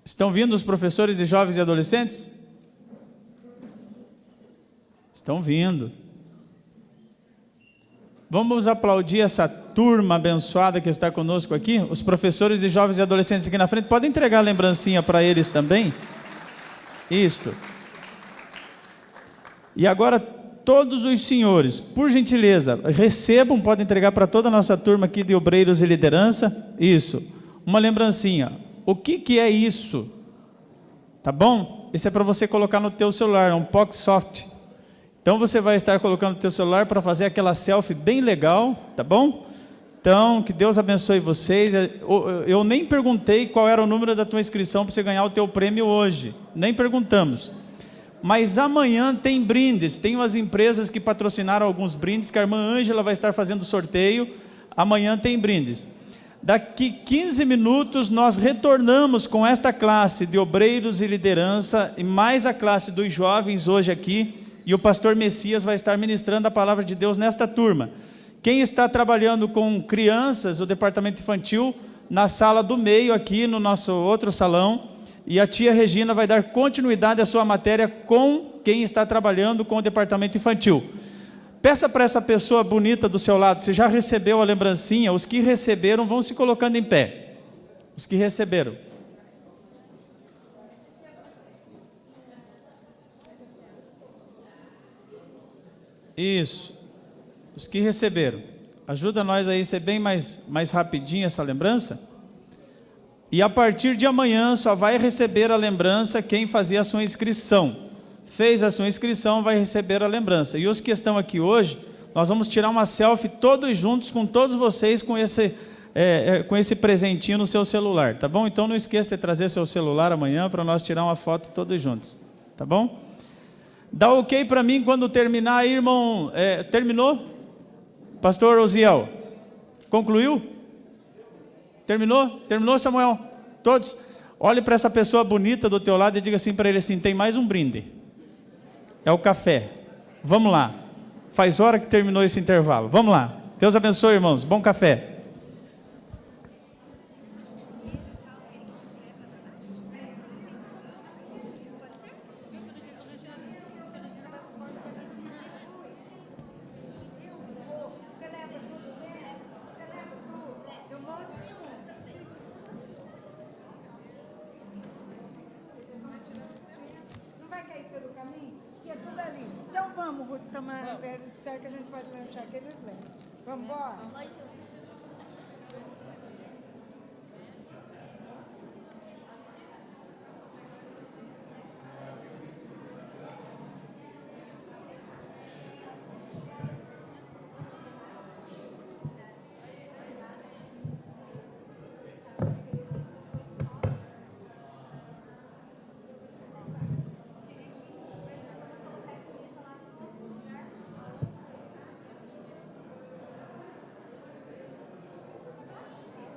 Estão vindo os professores de jovens e adolescentes? Estão vindo. Vamos aplaudir essa turma abençoada que está conosco aqui. Os professores de jovens e adolescentes aqui na frente. Podem entregar a lembrancinha para eles também? Isto. E agora, todos os senhores, por gentileza, recebam, podem entregar para toda a nossa turma aqui de obreiros e liderança. Isso. Uma lembrancinha. O que é isso? Tá bom? Isso é para você colocar no teu celular, é um Pocket Soft. Então você vai estar colocando o teu celular para fazer aquela selfie bem legal, tá bom? Então, que Deus abençoe vocês. Eu nem perguntei qual era o número da tua inscrição para você ganhar o teu prêmio hoje. Nem perguntamos. Mas amanhã tem brindes. Tem umas empresas que patrocinaram alguns brindes, que a irmã Ângela vai estar fazendo sorteio. Amanhã tem brindes. Daqui 15 minutos nós retornamos com esta classe de obreiros e liderança, e mais a classe dos jovens hoje aqui. E o pastor Messias vai estar ministrando a palavra de Deus nesta turma. Quem está trabalhando com crianças, o departamento infantil, na sala do meio aqui, no nosso outro salão, e a tia Regina vai dar continuidade à sua matéria com quem está trabalhando com o departamento infantil. Peça para essa pessoa bonita do seu lado, se já recebeu a lembrancinha, os que receberam vão se colocando em pé. Os que receberam. Isso, os que receberam, ajuda nós aí a ser bem mais rapidinho essa lembrança. E a partir de amanhã só vai receber a lembrança quem fazia a sua inscrição. Fez a sua inscrição, vai receber a lembrança. E os que estão aqui hoje, nós vamos tirar uma selfie todos juntos com todos vocês com esse presentinho no seu celular, tá bom? Então não esqueça de trazer seu celular amanhã para nós tirar uma foto todos juntos, tá bom? Dá ok para mim quando terminar aí, irmão. Terminou? Pastor Osiel, concluiu? Terminou? Terminou, Samuel? Todos? Olhe para essa pessoa bonita do teu lado e diga assim para ele assim, tem mais um brinde. É o café. Vamos lá. Faz hora que terminou esse intervalo. Vamos lá. Deus abençoe, irmãos. Bom café. Então vamos, Ruth, tomar, será que a gente pode lanchar que eles levam. Vamos embora.